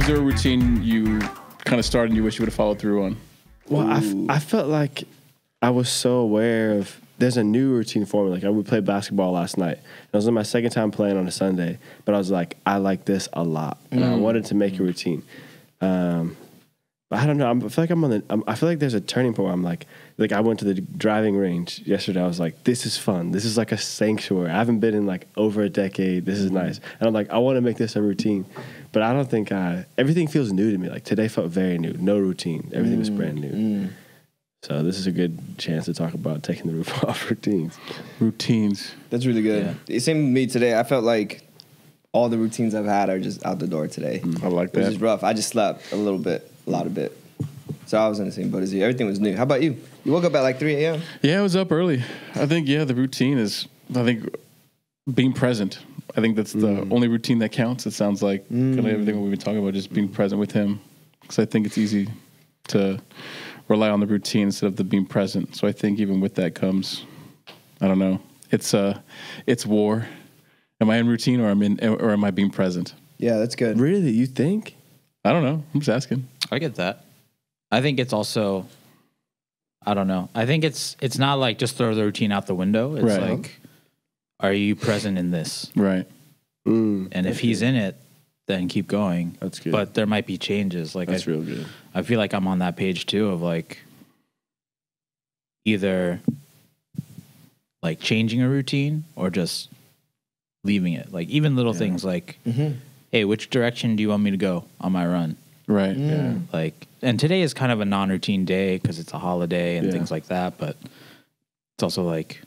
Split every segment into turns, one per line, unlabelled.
Was there a routine you kind of started and you wish you would have followed through on?
Well, I felt like I was so aware of, there's a new routine for me. Like, I would play basketball last night. It was my second time playing on a Sunday, but I was like, I like this a lot. And I wanted to make a routine. But I don't know. I feel like I feel like there's a turning point where I'm like I went to the driving range yesterday. I was like, this is fun. This is like a sanctuary. I haven't been in like over a decade. This is nice. And I'm like, I want to make this a routine. But I don't think everything feels new to me. Like today felt very new. No routine. Everything was brand new. So this is a good chance to talk about taking the roof off routines.
Routines.
That's really good. Yeah. Same with me today. I felt like all the routines I've had are just out the door today.
I like that.
It was just rough. I just slept a lot of bit. So I was in the same boat as you. Everything was new. How about you? You woke up at like 3 a.m.?
Yeah, I was up early. I think, the routine is, being present. I think that's the only routine that counts. It sounds like kind of everything we've been talking about, just being present with him. Because I think it's easy to rely on the routine instead of the being present. So I think even with that comes, I don't know, it's war. Am I in routine or am I being present?
Yeah, that's good.
Really? You think?
I don't know. I'm just asking.
I get that. I think it's also, I don't know. I think it's not like just throw the routine out the window. It's like, are you present in this?
Right.
And if he's in it, then keep going.
That's good.
But there might be changes. Like
that's real good.
I feel like I'm on that page too of like either like changing a routine or just leaving it. Like even little things like, hey, which direction do you want me to go on my run?
Right.
Yeah. Like, and today is kind of a non-routine day because it's a holiday and things like that. But it's also like,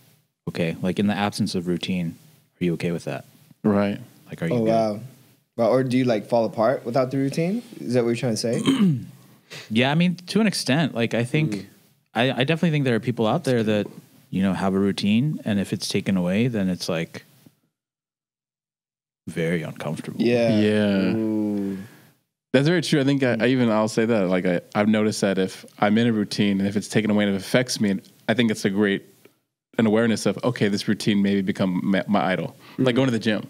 okay, like in the absence of routine, are you okay with that?
Right.
Like, are you?
Oh
good?
Wow. Or do you like fall apart without the routine? Is that what you're trying to say?
Yeah, I mean, to an extent. Like, I think I definitely think there are people out there that have a routine, and if it's taken away, then it's like very uncomfortable.
Yeah.
Yeah.
Ooh.
That's very true. I think I'll say that. Like I've noticed that if I'm in a routine and if it's taken away and if it affects me, I think it's an awareness of, okay, this routine maybe become my idol. Like going to the gym.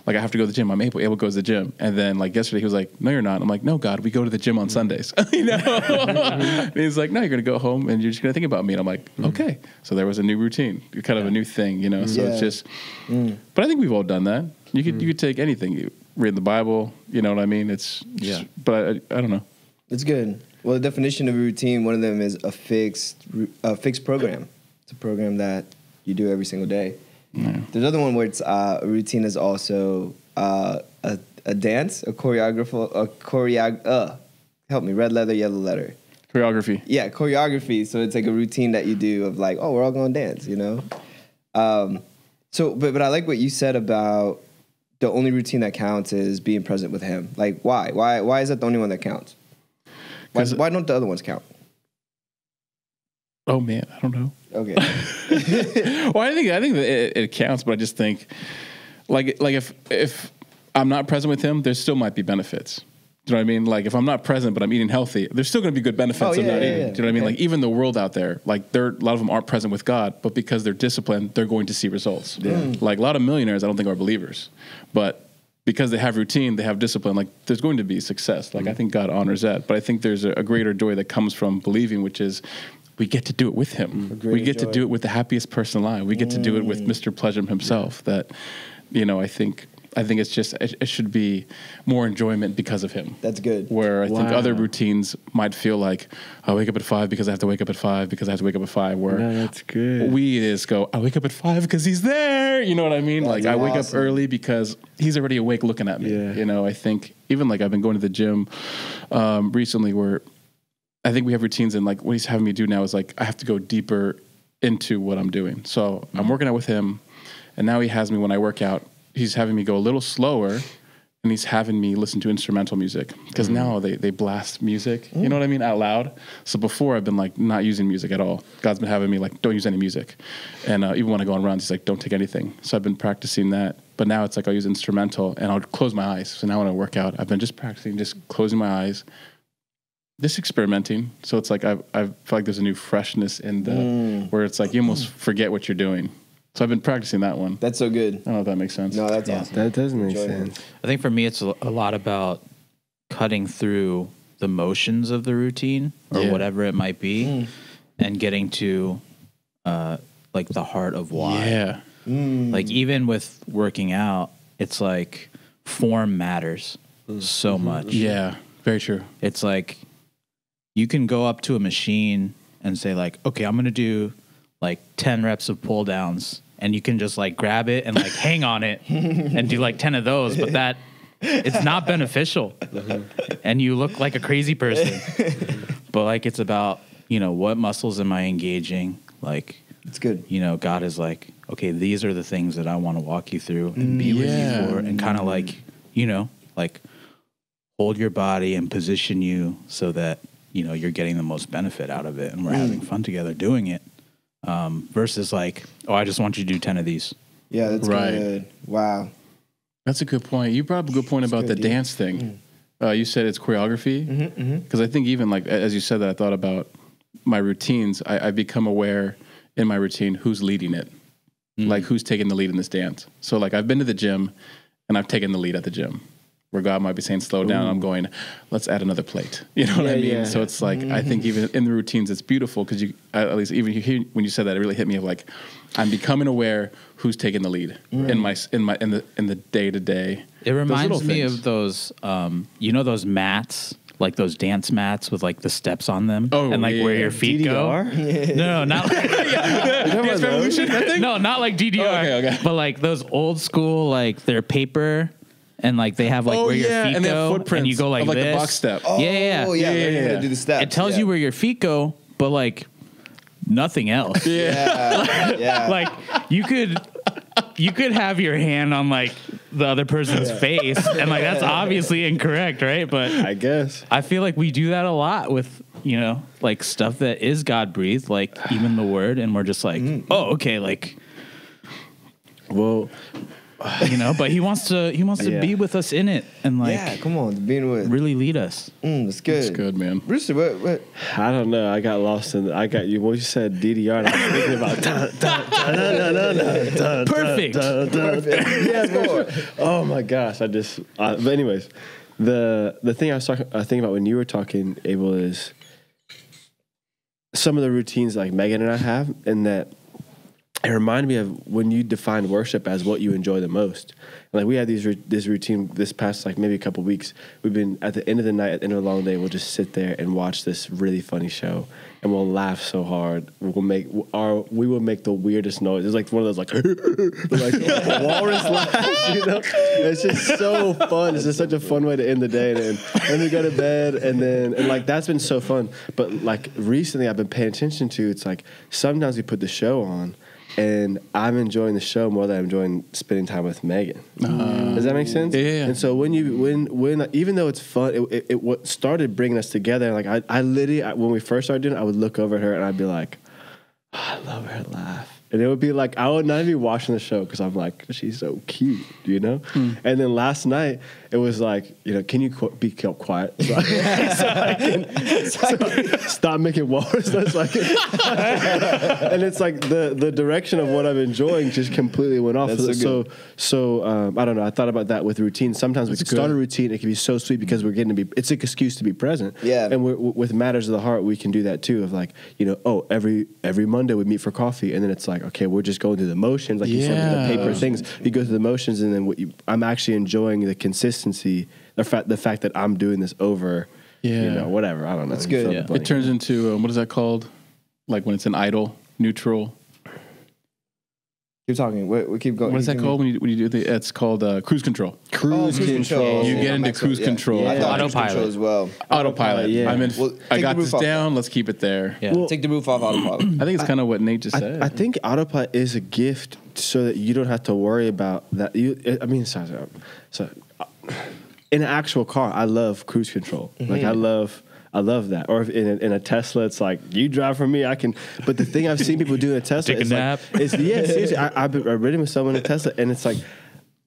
Like I have to go to the gym. Abel goes to the gym. And then like yesterday he was like, no, you're not. I'm like, no, God, we go to the gym on Sundays. And he's like, no, you're going to go home and you're just going to think about me. And I'm like, okay. So there was a new routine, kind of a new thing, So it's just, but I think we've all done that. You could take anything. You read the Bible, you know what I mean? It's but I don't know.
It's good. Well, the definition of a routine, one of them is a fixed program. It's a program that you do every single day. Yeah. There's another one where it's a routine is also a dance, a help me, red letter, yellow letter.
Choreography.
Yeah, choreography. So it's like a routine that you do of like, oh, we're all going to dance, So, but I like what you said about the only routine that counts is being present with him. Like, why? Why is that the only one that counts? Why don't the other ones count?
Oh man, I don't know.
Okay.
Well, I think that it counts, but I just think, like if I'm not present with him, there still might be benefits. Do you know what I mean? Like if I'm not present, but I'm eating healthy, there's still going to be good benefits of not eating. Do you know what I mean? Like even the world out there, like a lot of them aren't present with God, but because they're disciplined, they're going to see results. Yeah. Like a lot of millionaires, I don't think are believers, but because they have routine, they have discipline, like there's going to be success. Like I think God honors that, but I think there's a greater joy that comes from believing, which is we get to do it with him. We get to do it with the happiest person alive. We get to do it with Mr. Pleasure himself. That, I think it's just, it should be more enjoyment because of him.
That's good.
Where I think other routines might feel like, I wake up at 5 because I have to wake up at 5 because I have to wake up at 5. Where
that's good.
We just go, I wake up at 5 because he's there. You know what I mean?
That's
I wake up early because he's already awake looking at me. Yeah. I think even like I've been going to the gym recently where I think we have routines and like what he's having me do now is like, I have to go deeper into what I'm doing. So I'm working out with him and now he has me when I work out, he's having me go a little slower and he's having me listen to instrumental music because now they blast music, you know what I mean, out loud. So before I've been like not using music at all. God's been having me like, don't use any music. And even when I go on runs, he's like, don't take anything. So I've been practicing that. But now it's like I'll use instrumental and I'll close my eyes. So now when I work out, I've been just practicing, just closing my eyes, just experimenting. So it's like I feel like there's a new freshness in the where it's like you almost forget what you're doing. So I've been practicing that one.
That's so good.
I don't know if that makes sense.
No, that's awesome.
That does make sense.
I think for me, it's a lot about cutting through the motions of the routine or whatever it might be and getting to like the heart of why.
Yeah.
Like even with working out, it's like form matters so much.
Yeah. Very true.
It's like you can go up to a machine and say like, okay, I'm going to do like 10 reps of pull downs, and you can just like grab it and like hang on it and do like 10 of those, but that it's not beneficial and you look like a crazy person. But like, it's about, you know, what muscles am I engaging? Like,
It's good.
you know, God is like, okay, these are the things that I want to walk you through and be with you for, and kind of like, you know, like hold your body and position you so that, you know, you're getting the most benefit out of it and we're having fun together doing it. Versus like, oh, I just want you to do 10 of these.
Yeah, that's
Right.
good. Wow.
That's a good point. You brought up a good point about the
good, yeah.
dance thing. You said it's choreography. Because I think even like, as you said that, I thought about my routines. I become aware in my routine who's leading it. Like who's taking the lead in this dance. So like I've been to the gym and I've taken the lead at the gym. Where God might be saying, slow down. I'm going, let's add another plate. You know what I mean?
Yeah.
So it's like, I think even in the routines, it's beautiful because you, at least even when you said that, it really hit me of like, I'm becoming aware who's taking the lead in the day to day.
It reminds me of those, you know, those mats, like those dance mats with like the steps on them, and like where your feet
DDR?
go. No, not like
Dance Revolution, I think?
no, not like DDR,
Okay.
but like those old school, like they're paper. And like they have like where your feet
and they
go,
have footprints
and you go like
of, like
this.
the box step.
Oh,
Yeah.
yeah. Learning how to do the steps.
It tells you where your feet go, but like nothing else.
Yeah. Yeah.
Like you could have your hand on like the other person's face, and like that's obviously incorrect, right? But
I guess.
I feel like we do that a lot with, you know, like stuff that is God breathed, like even the word, and we're just like, oh, okay, like,
Well,
you know, but he wants to
Yeah.
be with us in it and like
yeah, come on. Being with.
really lead us.
That's good.
It's good, man.
Rooster, what?
I don't know. I got lost in. I got you. What you said, DDR. And I was thinking about.
Perfect.
Yeah, for sure. Oh my gosh! I just. But anyways, the thing I was thinking about when you were talking, Abel, is some of the routines like Megan and I have, and that it reminded me of when you define worship as what you enjoy the most. Like we had this routine this past like maybe a couple weeks. We've been at the end of the night, at the end of a long day, we'll just sit there and watch this really funny show, and we'll laugh so hard. We will make the weirdest noise. It's like one of those like walrus laughs, you know. It's just so fun. It's just such a fun way to end the day, and then we go to bed, and like that's been so fun. But like recently, I've been paying attention to. It's like sometimes we put the show on, and I'm enjoying the show more than I'm enjoying spending time with Megan. Does that make sense?
Yeah.
And so when even though it's fun, it what started bringing us together. Like I literally when we first started doing it, I would look over at her and I'd be like, oh, I love her laugh. And it would be like, I would not even be watching the show because I'm like, she's so cute, you know? And then last night, it was like, you know, can you be quiet? So I can stop making walrus noises. And it's like the direction of what I'm enjoying just completely went off. So I don't know. I thought about that with routine. Sometimes we can start a routine. It can be so sweet because we're getting to be, it's an excuse to be present.
Yeah.
And with Matters of the Heart, we can do that too of like, you know, oh, every Monday we meet for coffee. And then it's like, okay, we're just going through the motions, like you said, with the paper things. You go through the motions, and then I'm actually enjoying the consistency, the fact that I'm doing this over, you know, whatever. I don't know.
That's good.
Yeah.
It turns into what is that called? Like when it's an idle, neutral.
Keep talking. We keep going.
What is that called when you do it's called cruise control.
Cruise control.
You get into
Maxwell,
cruise control.
I thought cruise
Autopilot.
control as well.
Autopilot.
Yeah.
I'm in.
Well,
I
take
got
the roof
this
off.
down. Let's keep it there.
Yeah.
Well,
Take the roof off autopilot.
I think it's kind of what Nate just said.
I think autopilot is a gift so that you don't have to worry about that. So in an actual car, I love cruise control. Like I love that. Or if in a Tesla, it's like, you drive for me, I can. But the thing I've seen people do in a Tesla
Take a
is
nap.
like, seriously. I've ridden with someone in a Tesla, and it's like,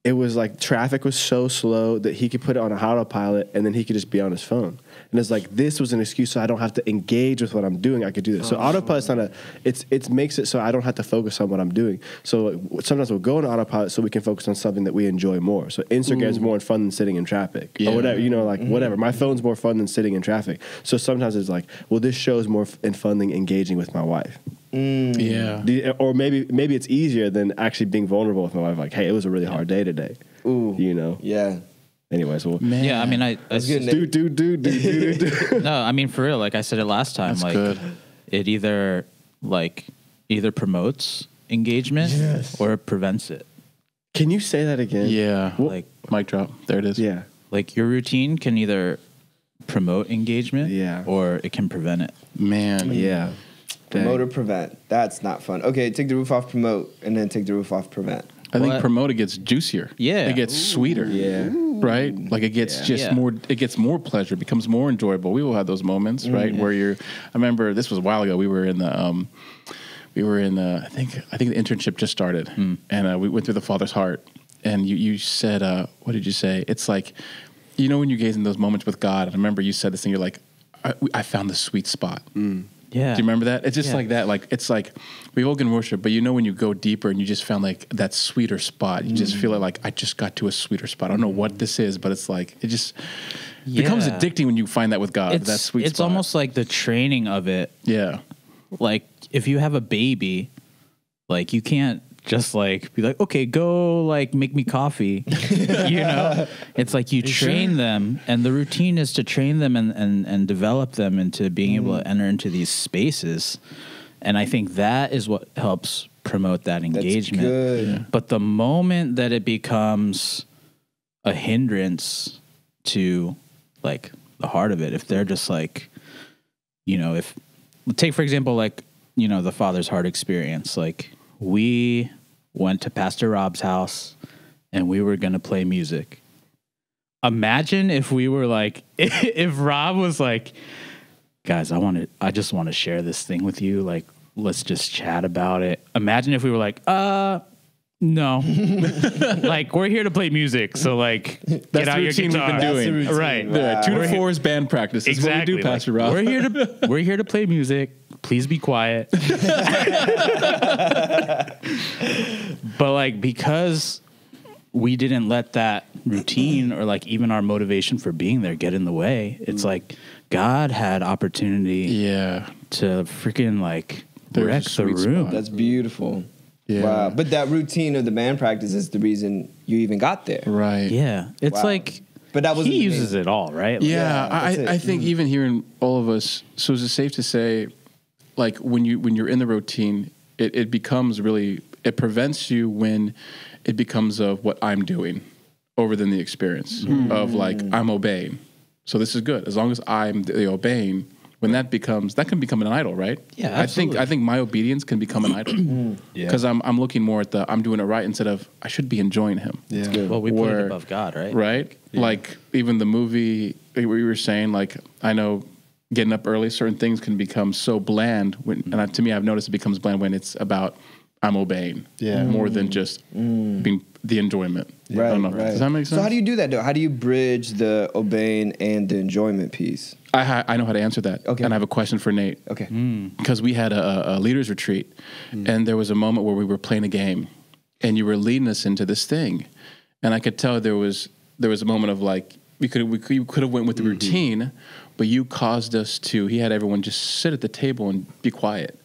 it was like traffic was so slow that he could put it on a autopilot and then he could just be on his phone. And it's like, this was an excuse so I don't have to engage with what I'm doing. I could do this. So autopilot's not it makes it so I don't have to focus on what I'm doing. So sometimes we'll go on autopilot so we can focus on something that we enjoy more. So Instagram's more fun than sitting in traffic or whatever, whatever. My phone's more fun than sitting in traffic. So sometimes it's like, well, this show's more fun than engaging with my wife.
Yeah.
Or maybe it's easier than actually being vulnerable with my wife. Like, hey, it was a really hard day today.
Ooh.
Yeah. Anyways, well,
Man.
Yeah, I mean, no, I mean, for real, like I said it last time,
That's
like
good.
it either promotes engagement or it prevents it.
Can you say that again?
Yeah.
Like,
Mic drop. There it is.
Yeah.
like your routine can either promote engagement or it can prevent it.
Man.
Yeah.
Promote or prevent. That's not fun. Okay, take the roof off promote and then take the roof off prevent.
I think
What?
promote it gets juicier.
Yeah.
It gets sweeter.
Yeah.
Right? Like it gets just
Yeah.
more, it gets more pleasure, it becomes more enjoyable. We will have those moments, right? Where I remember this was a while ago. We were in the, I think the internship just started and we went through the Father's Heart and you said, what did you say? It's like, when you gaze in those moments with God, I remember you said this thing, you're like, I found the sweet spot.
Yeah.
Do you remember that? It's just like that. Like, it's like we all can worship, but when you go deeper and you just found like that sweeter spot, you just feel like I just got to a sweeter spot. I don't know what this is, but it's like, it just becomes addicting when you find that with God. That sweet
It's
spot.
almost like the training of it.
Yeah.
Like if you have a baby, like you can't just like be like, okay, go like make me coffee. It's like you train them, and the routine is to train them and develop them into being able to enter into these spaces. And I think that is what helps promote that engagement.
That's good. Yeah.
But the moment that it becomes a hindrance to like the heart of it, if they're just like, if take for example, like, the Father's Heart experience, like we went to Pastor Rob's house and we were going to play music. Imagine if we were like, if Rob was like, guys, I just want to share this thing with you. Like, let's just chat about it. Imagine if we were like, no, like we're here to play music. So like, get out your guitar.
We've been doing.
Right.
Yeah, 2 to 4 is band practice. That's
Exactly.
what we do, Pastor Rob.
We're here to play music. Please be quiet. But like, because we didn't let that routine or like even our motivation for being there get in the way, it's like God had opportunity to freaking like wreck the room.
That's beautiful.
Yeah.
Wow. But that routine of the band practice is the reason you even got there.
Right.
Yeah. It's
Wow.
like,
But that wasn't
he
the
uses
main-
it all, right?
Yeah,
that's it.
I think even hearing all of us, so is it safe to say, like when you're in the routine, it becomes really, it prevents you when it becomes of what I'm doing over than the experience of like I'm obeying. So this is good as long as I'm the obeying. When that can become an idol, right?
Yeah, absolutely.
I think my obedience can become an idol because I'm looking more at I'm doing it right instead of I should be enjoying him.
Yeah.
Well, we put it above God, right?
Right? Like even the movie we were saying, like I know getting up early, certain things can become so bland to me I've noticed it becomes bland when it's about I'm obeying more than just being the enjoyment.
Right,
I don't know.
right.
Does that make sense?
So how do you do that though? How do you bridge the obeying and the enjoyment piece?
I know how to answer that.
Okay.
And I have a question for Nate.
Okay.
Because we had a leaders retreat and there was a moment where we were playing a game and you were leading us into this thing. And I could tell there was a moment of like, we could have went with the routine, but you caused us to, he had everyone just sit at the table and be quiet.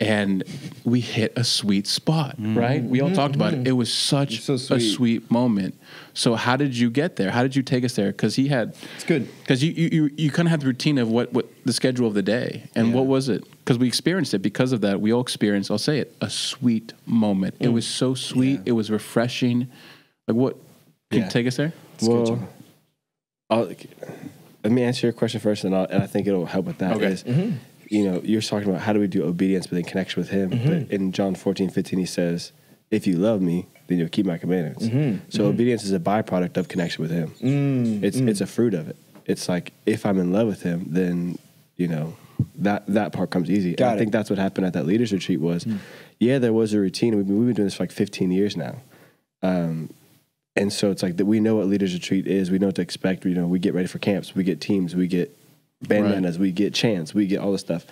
And we hit a sweet spot, right? We all talked about it. It was such
so
a sweet moment. So how did you get there? How did you take us there? Because
It's good.
Because you kind of had the routine of what the schedule of the day. And what was it? Because we experienced it. Because of that, we all experienced, I'll say it, a sweet moment. It was so sweet. It was refreshing. Like what? Can you take us there?
Well, let me answer your question first, and I think it'll help with that.
Okay.
You're talking about how do we do obedience, but then connection with Him. But in John 14:15, He says, "If you love Me, then you'll keep My commandments." So obedience is a byproduct of connection with Him. It's a fruit of it. It's like if I'm in love with Him, then that part comes easy. And I think that's what happened at that leaders retreat was, there was a routine. We've been doing this for like 15 years now. And so it's like that we know what Leaders Retreat is. We know what to expect. You know, we get ready for camps. We get teams. We get bandanas. We get chants. We get all this stuff.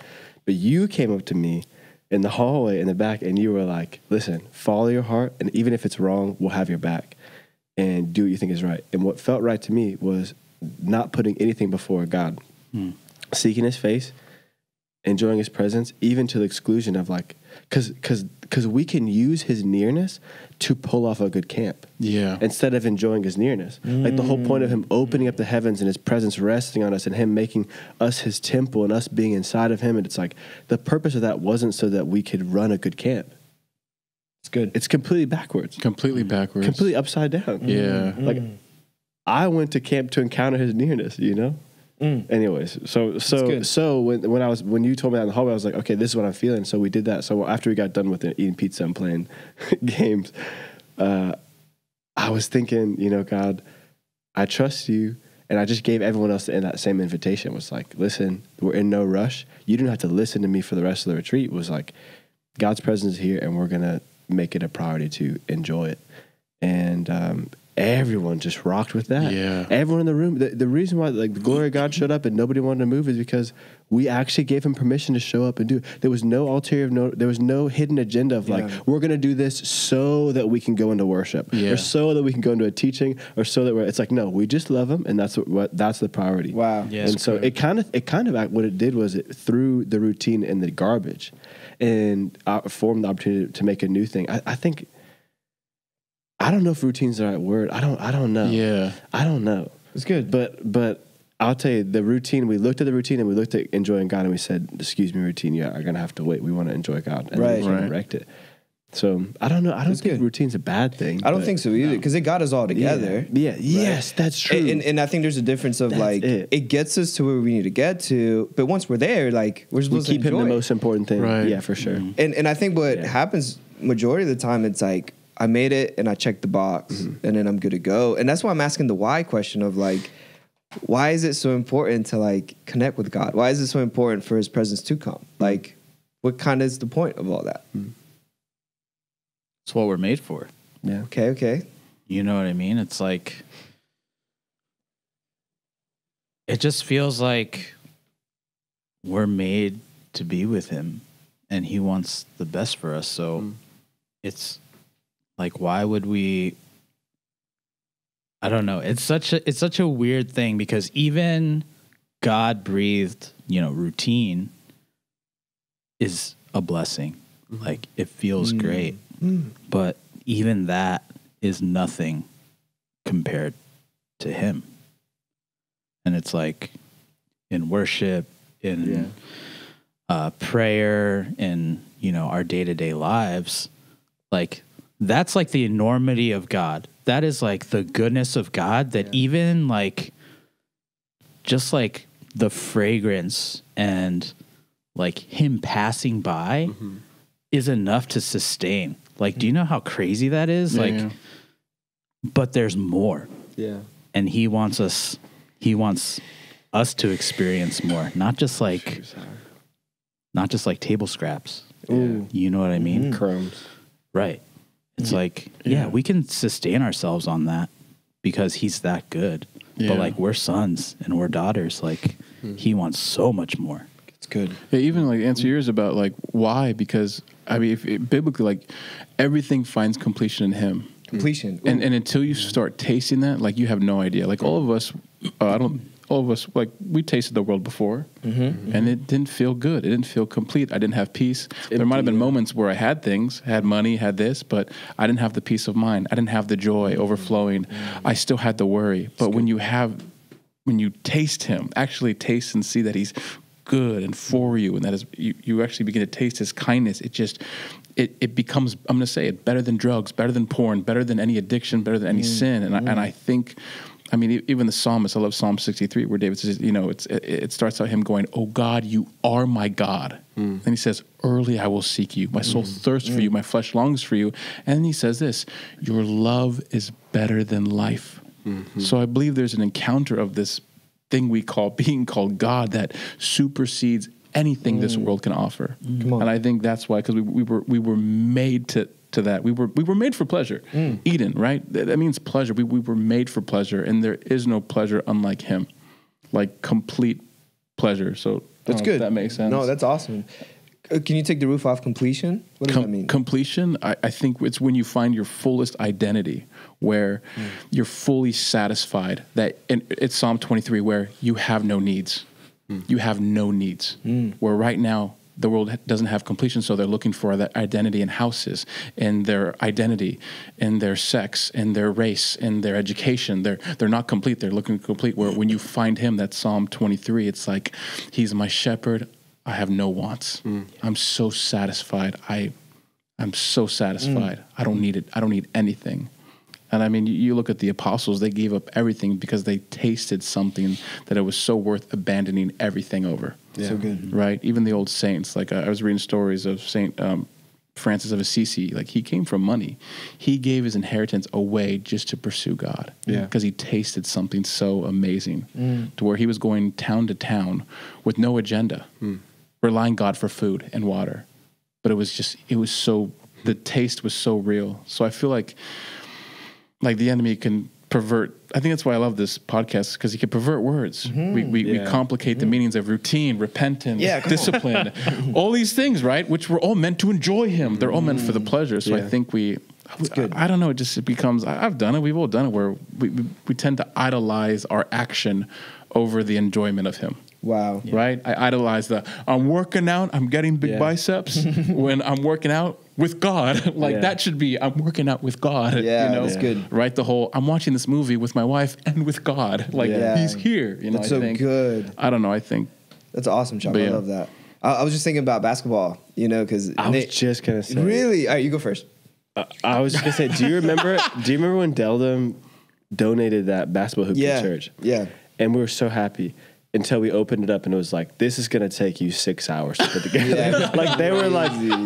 But you came up to me in the hallway in the back, and you were like, listen, follow your heart. And even if it's wrong, we'll have your back. And do what you think is right. And what felt right to me was not putting anything before God. Seeking his face, enjoying his presence, even to the exclusion of like, because we can use his nearness to pull off a good camp.
Yeah.
Instead of enjoying his nearness. Like the whole point of him opening up the heavens and his presence resting on us and him making us his temple and us being inside of him. And it's like the purpose of that wasn't so that we could run a good camp.
It's good.
It's completely backwards.
Completely backwards.
Completely upside down.
Yeah.
Like I went to camp to encounter his nearness, you know? Anyways, so when you told me that in the hallway, I was like, okay, this is what I'm feeling. So we did that. So after we got done with eating pizza and playing games, I was thinking, you know, God, I trust you. And I just gave everyone else in that same invitation. It was like, listen, we're in no rush. You don't have to listen to me for the rest of the retreat. It was like, God's presence is here and we're going to make it a priority to enjoy it. And, everyone just rocked with that.
Yeah.
Everyone in the room. The reason why like the glory of God showed up and nobody wanted to move is because we actually gave him permission to show up and do it. There was no there was no hidden agenda of like, we're going to do this so that we can go into worship or so that we can go into a teaching or so that it's like, no, we just love him. And that's that's the priority.
Wow.
Yeah, and so it kind of what it did was it threw the routine in the garbage and formed the opportunity to make a new thing. I think, I don't know if routine's the right word. I don't know.
Yeah.
I don't know.
It's good.
But I'll tell you, the routine, we looked at the routine and we looked at enjoying God and we said, excuse me, routine, you are going to have to wait. We want to enjoy God. And
right.
then we correct it. So I don't know. I don't think routine's a bad thing.
I don't think so either because it got us all together.
Yeah. Right? Yes, that's true.
And I think there's a difference of it gets us to where we need to get to. But once we're there, like we're supposed to
keep him the most important thing.
Right.
Yeah, for sure.
And I think what happens majority of the time, it's like, I made it and I checked the box and then I'm good to go. And that's why I'm asking the why question of like, why is it so important to like connect with God? Why is it so important for his presence to come? Like, what kind of is the point of all that?
It's what we're made for.
Yeah.
Okay.
You know what I mean? It's like, it just feels like we're made to be with him and he wants the best for us. So it's like, why would we? I don't know. It's such a weird thing because even God breathed, routine is a blessing. Like it feels great, but even that is nothing compared to him. And it's like in worship, in prayer, in our day-to-day lives, like that's like the enormity of God. That is like the goodness of God that even like just like the fragrance and like him passing by is enough to sustain. Like, do you know how crazy that is? But there's more.
Yeah.
And he wants us to experience more, not just like table scraps.
Ooh.
You know what I mean?
Crumbs.
Right. It's like, we can sustain ourselves on that because he's that good. Yeah. But like we're sons and we're daughters. Like he wants so much more.
It's good.
Yeah, even like answer yours about like why, because I mean, biblically, like everything finds completion in him.
Completion.
And until you start tasting that, like you have no idea. Like all of us, like we tasted the world before and it didn't feel good. It didn't feel complete. I didn't have peace. There might have been moments where I had things, had money, had this, but I didn't have the peace of mind. I didn't have the joy overflowing. I still had the worry. But when you taste him, actually taste and see that he's good and for you, and that is, you actually begin to taste his kindness. It becomes, I'm going to say it, better than drugs, better than porn, better than any addiction, better than any sin. And I think, I mean, even the psalmist, I love Psalm 63, where David says, it starts out him going, "Oh God, you are my God." And he says, "Early I will seek you. My soul thirsts for you. My flesh longs for you." And then he says this, "Your love is better than life." So I believe there's an encounter of this thing we call being called God that supersedes anything this world can offer. And I think that's why, because we were made to to that. We were made for pleasure. Eden, right? That means pleasure. We were made for pleasure, and there is no pleasure unlike him, like complete pleasure. So
That's good.
That makes sense.
No, that's awesome. Can you take the roof off completion? What does that mean?
Completion, I think it's when you find your fullest identity, where you're fully satisfied. That, and it's Psalm 23, where you have no needs. You have no needs. Where right now the world doesn't have completion, so they're looking for that identity in houses, in their identity, in their sex, in their race, in their education. They're not complete. They're looking complete. Where when you find him, that Psalm 23, it's like, he's my shepherd. I have no wants. I'm so satisfied. I'm so satisfied. I don't need it. I don't need anything. And I mean, you look at the apostles, they gave up everything because they tasted something that it was so worth abandoning everything over.
Yeah. So good.
Right? Even the old saints, like I was reading stories of Saint Francis of Assisi, like he came from money. He gave his inheritance away just to pursue God.
Yeah.
Because he tasted something so amazing to where he was going town to town with no agenda, relying God for food and water. But it was so, the taste was so real. So I feel like the enemy can pervert. I think that's why I love this podcast, because he can pervert words. We complicate the meanings of routine, repentance, discipline, all these things, right? Which were all meant to enjoy him. They're all meant for the pleasure. So I think I don't know. It becomes, I've done it. We've all done it, where we tend to idolize our action over the enjoyment of him.
Wow.
Right? I idolize I'm working out, I'm getting big biceps when I'm working out with God. That should be, I'm working out with God.
Yeah, that's good.
Right? The whole, I'm watching this movie with my wife and with God. He's here.
That's so good.
I don't know. I think.
That's awesome, Chuck. I love that. I was just thinking about basketball, because.
I was just going to say.
Really? All right, you go first.
I was just going to say, do you remember when Deldum donated that basketball hoop to church?
Yeah.
And we were so happy until we opened it up, and it was like, this is going to take you 6 hours to put together.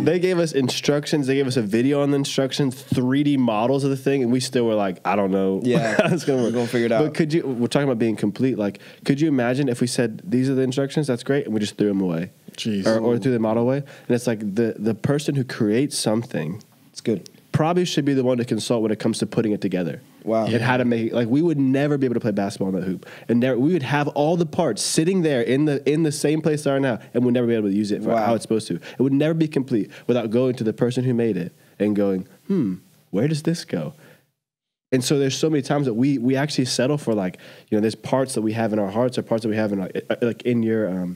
They gave us instructions. They gave us a video on the instructions, 3D models of the thing, and we still were like, I don't know.
Yeah.
How it's going to work.
We're going to figure it out.
But we're talking about being complete. Like, could you imagine if we said, these are the instructions, that's great, and we just threw them away?
Jeez.
Or threw the model away? And it's like the person who creates something,
it's good,
probably should be the one to consult when it comes to putting it together.
Wow.
And how to make it. Like, we would never be able to play basketball on that hoop. And we would have all the parts sitting there in the same place they are now, and we'd never be able to use it for how it's supposed to. It would never be complete without going to the person who made it and going, where does this go? And so there's so many times that we actually settle for, like, there's parts that we have in our hearts or parts that we have in like in your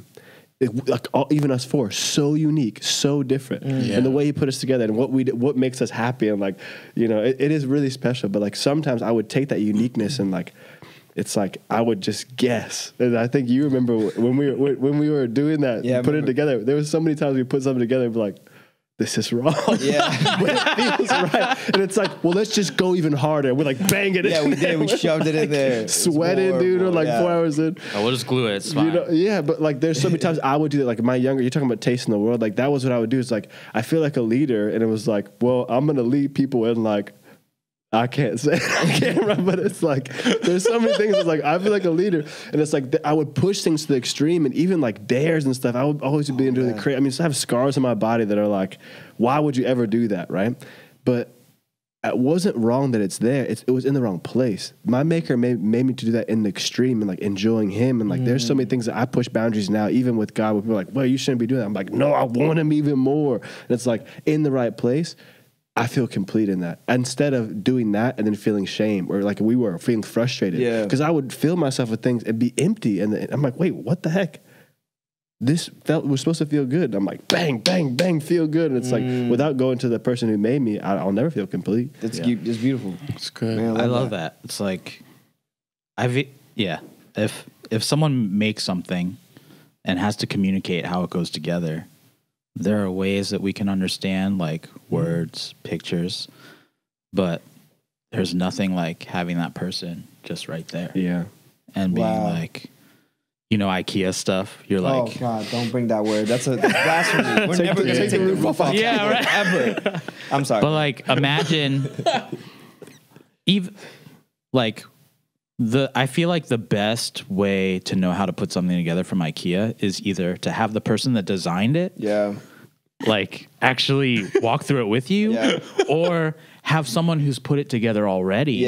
even us four, so unique, so different, and the way he put us together and what makes us happy, and it is really special. But like sometimes I would take that uniqueness and like, it's like I would just guess. And I think you remember when we were doing that, putting it together. There was so many times we put something together and be like, this is wrong. Yeah. But it feels right. And it's like, well, let's just go even harder. We're like, bang it in.
Yeah, we did. We shoved it in there.
Sweating, dude. We're like 4 hours in.
We'll just glue it. It's fine.
But like, there's so many times I would do that. Like, you're talking about tasting the world. Like, that was what I would do. It's like, I feel like a leader. And it was like, well, I'm going to lead people in like, I can't say it on camera, but it's like, there's so many things. It's like, I feel like a leader. And it's like, I would push things to the extreme, and even like dares and stuff. I would always be into the crazy. I mean, I have scars on my body that are like, why would you ever do that? Right. But it wasn't wrong that it's there. It was in the wrong place. My maker made me to do that in the extreme and like enjoying him. And like, there's so many things that I push boundaries now, even with God, where people are like, well, you shouldn't be doing that. I'm like, no, I want him even more. And it's like, in the right place, I feel complete in that. Instead of doing that and then feeling shame, or like we were feeling frustrated. Yeah. Because I would fill myself with things and be empty. And I'm like, wait, what the heck? This was supposed to feel good. I'm like, bang, bang, bang, feel good. And it's like, without going to the person who made me, I'll never feel complete.
It's beautiful.
It's good.
Man, I love that. It's like, if someone makes something and has to communicate how it goes together, there are ways that we can understand, like words, pictures, but there's nothing like having that person just right there.
Yeah.
And being like, IKEA stuff. You're like,
oh God, don't bring that word. That's blasphemy. We're never going to take the roof off.
Yeah, right.
Ever. I'm sorry.
But like, imagine, even like I feel like the best way to know how to put something together from IKEA is either to have the person that designed it, like actually walk through it with you, or have someone who's put it together already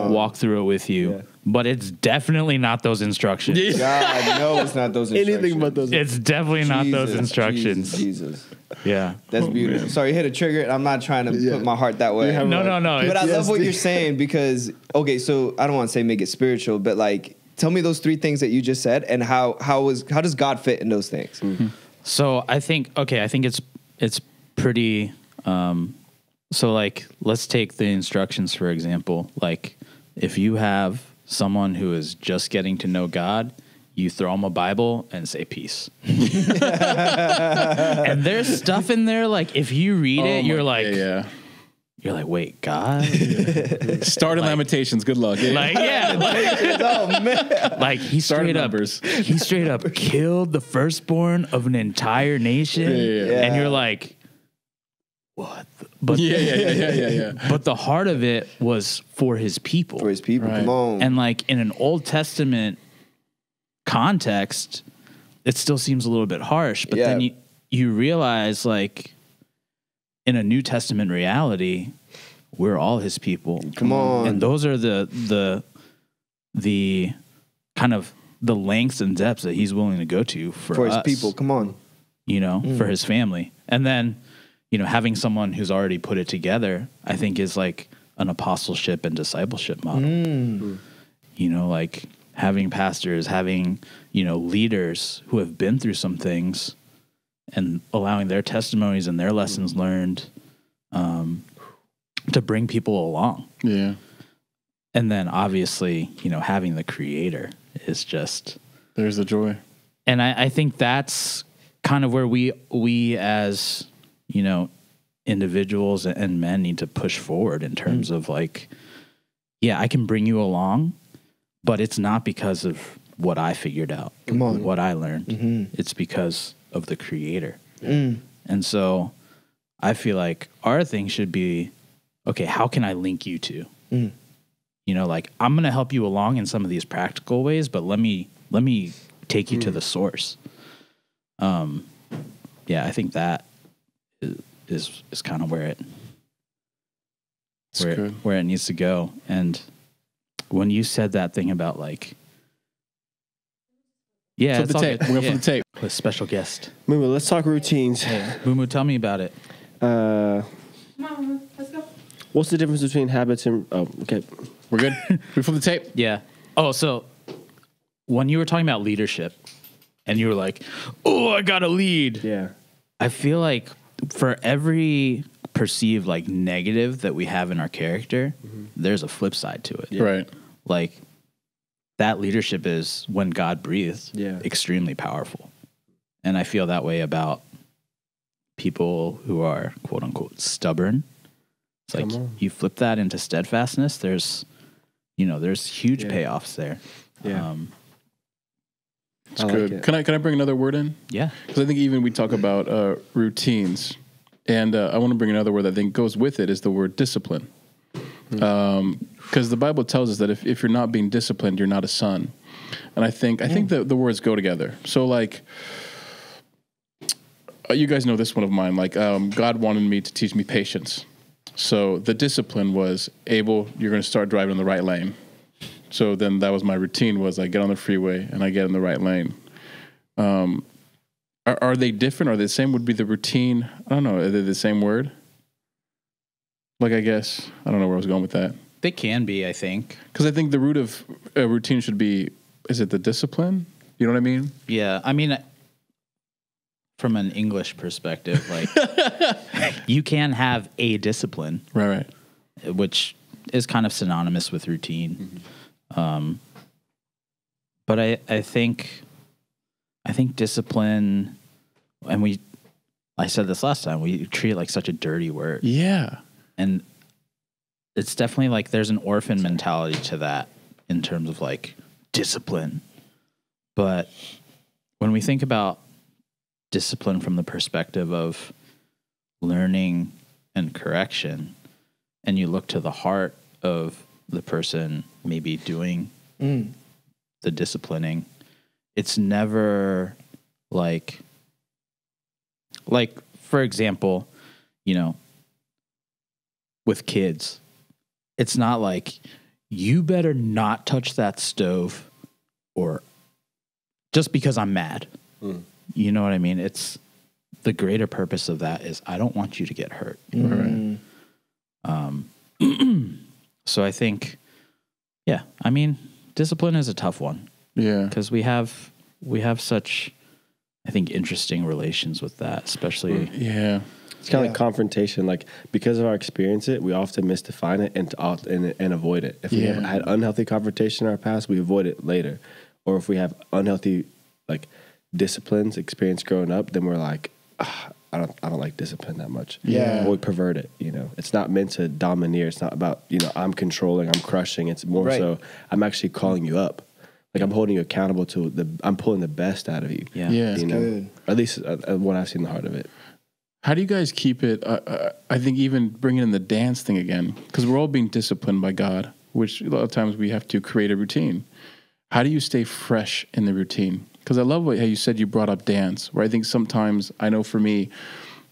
walk through it with you.
Yeah.
But it's definitely not those instructions.
God, no, it's not those instructions.
Anything but those.
It's definitely not those instructions.
Jesus.
Yeah.
That's beautiful. Sorry, you hit a trigger, and I'm not trying to put my heart that way.
No.
But I love what you're saying because, okay, so I don't want to say make it spiritual, but like, tell me those 3 things that you just said, and how does God fit in those things?
Mm-hmm.
So I think it's pretty. So like, let's take the instructions for example. Like, if you have someone who is just getting to know God, you throw them a Bible and say peace. And there's stuff in there like if you read it, you're like, you're like, wait, God?
Start in Lamentations. Good luck.
Like,
Oh man.
like he straight up killed the firstborn of an entire nation, and you're like, what? But But the heart of it was for his people.
For his people,
Right.
come on.
And like in an Old Testament context, it still seems a little bit harsh. But then you realize, like, in a New Testament reality, we're all his people.
Come on.
And those are the kind of the lengths and depths that he's willing to go to for
his
us,
people, come on.
you know, for his family. And then, you know, having someone who's already put it together, I think is like an apostleship and discipleship model. You know, like having pastors, having, you know, leaders who have been through some things and allowing their testimonies and their lessons learned to bring people along.
Yeah.
And then obviously, you know, having the creator is just,
There's the joy.
and I think that's kind of where we as, you know, individuals and men need to push forward in terms of like, yeah, I can bring you along, but it's not because of what I figured out,
Come on.
what I learned. It's because of the creator. And so I feel like our thing should be, okay, how can I link you to? You know, like, I'm going to help you along in some of these practical ways, but let me take you to the source. Yeah, I think that is kind of where it needs to go. And when you said that thing about like, yeah,
Flip
it's
the
all
tape.
good.
We're going to
Yeah.
flip the tape.
With special guest.
Moo, let's talk routines.
Mumu, tell me about it.
Mom, let's go.
What's the difference between habits and? Oh, okay.
We're good. We flip the tape.
Yeah. Oh, so when you were talking about leadership and you were like, oh, I got to lead.
Yeah.
I feel like for every perceived like negative that we have in our character, there's a flip side to it.
Right.
Like that leadership is when God breathes, extremely powerful. And I feel that way about people who are quote unquote stubborn. It's like you flip that into steadfastness, there's huge payoffs there.
Yeah.
It's good.
Like
Can I bring another word in?
Yeah.
Because I think even we talk about routines, and I want to bring another word that I think goes with it is the word discipline. Because the Bible tells us that if you're not being disciplined, you're not a son. And I think the words go together. So like, you guys know this one of mine. Like God wanted me to teach me patience. So the discipline was you're going to start driving in the right lane. So then that was my routine was I get on the freeway and I get in the right lane. Are they different? Are they the same? Would be the routine? I don't know. Are they the same word? Like, I guess, I don't know where I was going with that.
They can be, I think.
Because I think the root of a routine should be, is it the discipline? You know what I mean?
Yeah. I mean, from an English perspective, like you can have a discipline.
Right.
Which is kind of synonymous with routine. But I think discipline, and I said this last time, we treat it like such a dirty word.
Yeah.
And it's definitely like there's an orphan mentality to that in terms of like discipline. But when we think about discipline from the perspective of learning and correction, and you look to the heart of the person maybe doing the disciplining, it's never like for example, you know, with kids, it's not like you better not touch that stove or just because I'm mad. You know what I mean? It's the greater purpose of that is I don't want you to get hurt. Right. So I think, yeah, I mean, discipline is a tough one.
Yeah.
Because we have such, I think, interesting relations with that, especially.
Yeah.
It's kind of like confrontation. Like, because of our experience, we often misdefine it and avoid it. If we have had unhealthy confrontation in our past, we avoid it later. Or if we have unhealthy, like, disciplines experience growing up, then we're like, I don't like discipline that much.
Yeah.
Or we pervert it, you know. It's not meant to domineer. It's not about, you know, I'm controlling, I'm crushing. It's more so I'm actually calling you up. Like, I'm holding you accountable I'm pulling the best out of you.
Yeah.
You know,
good.
at least what I've seen the heart of it.
How do you guys keep it? I think even bringing in the dance thing again, because we're all being disciplined by God, which a lot of times we have to create a routine. How do you stay fresh in the routine? Because I love how you said you brought up dance, where I think sometimes, I know for me,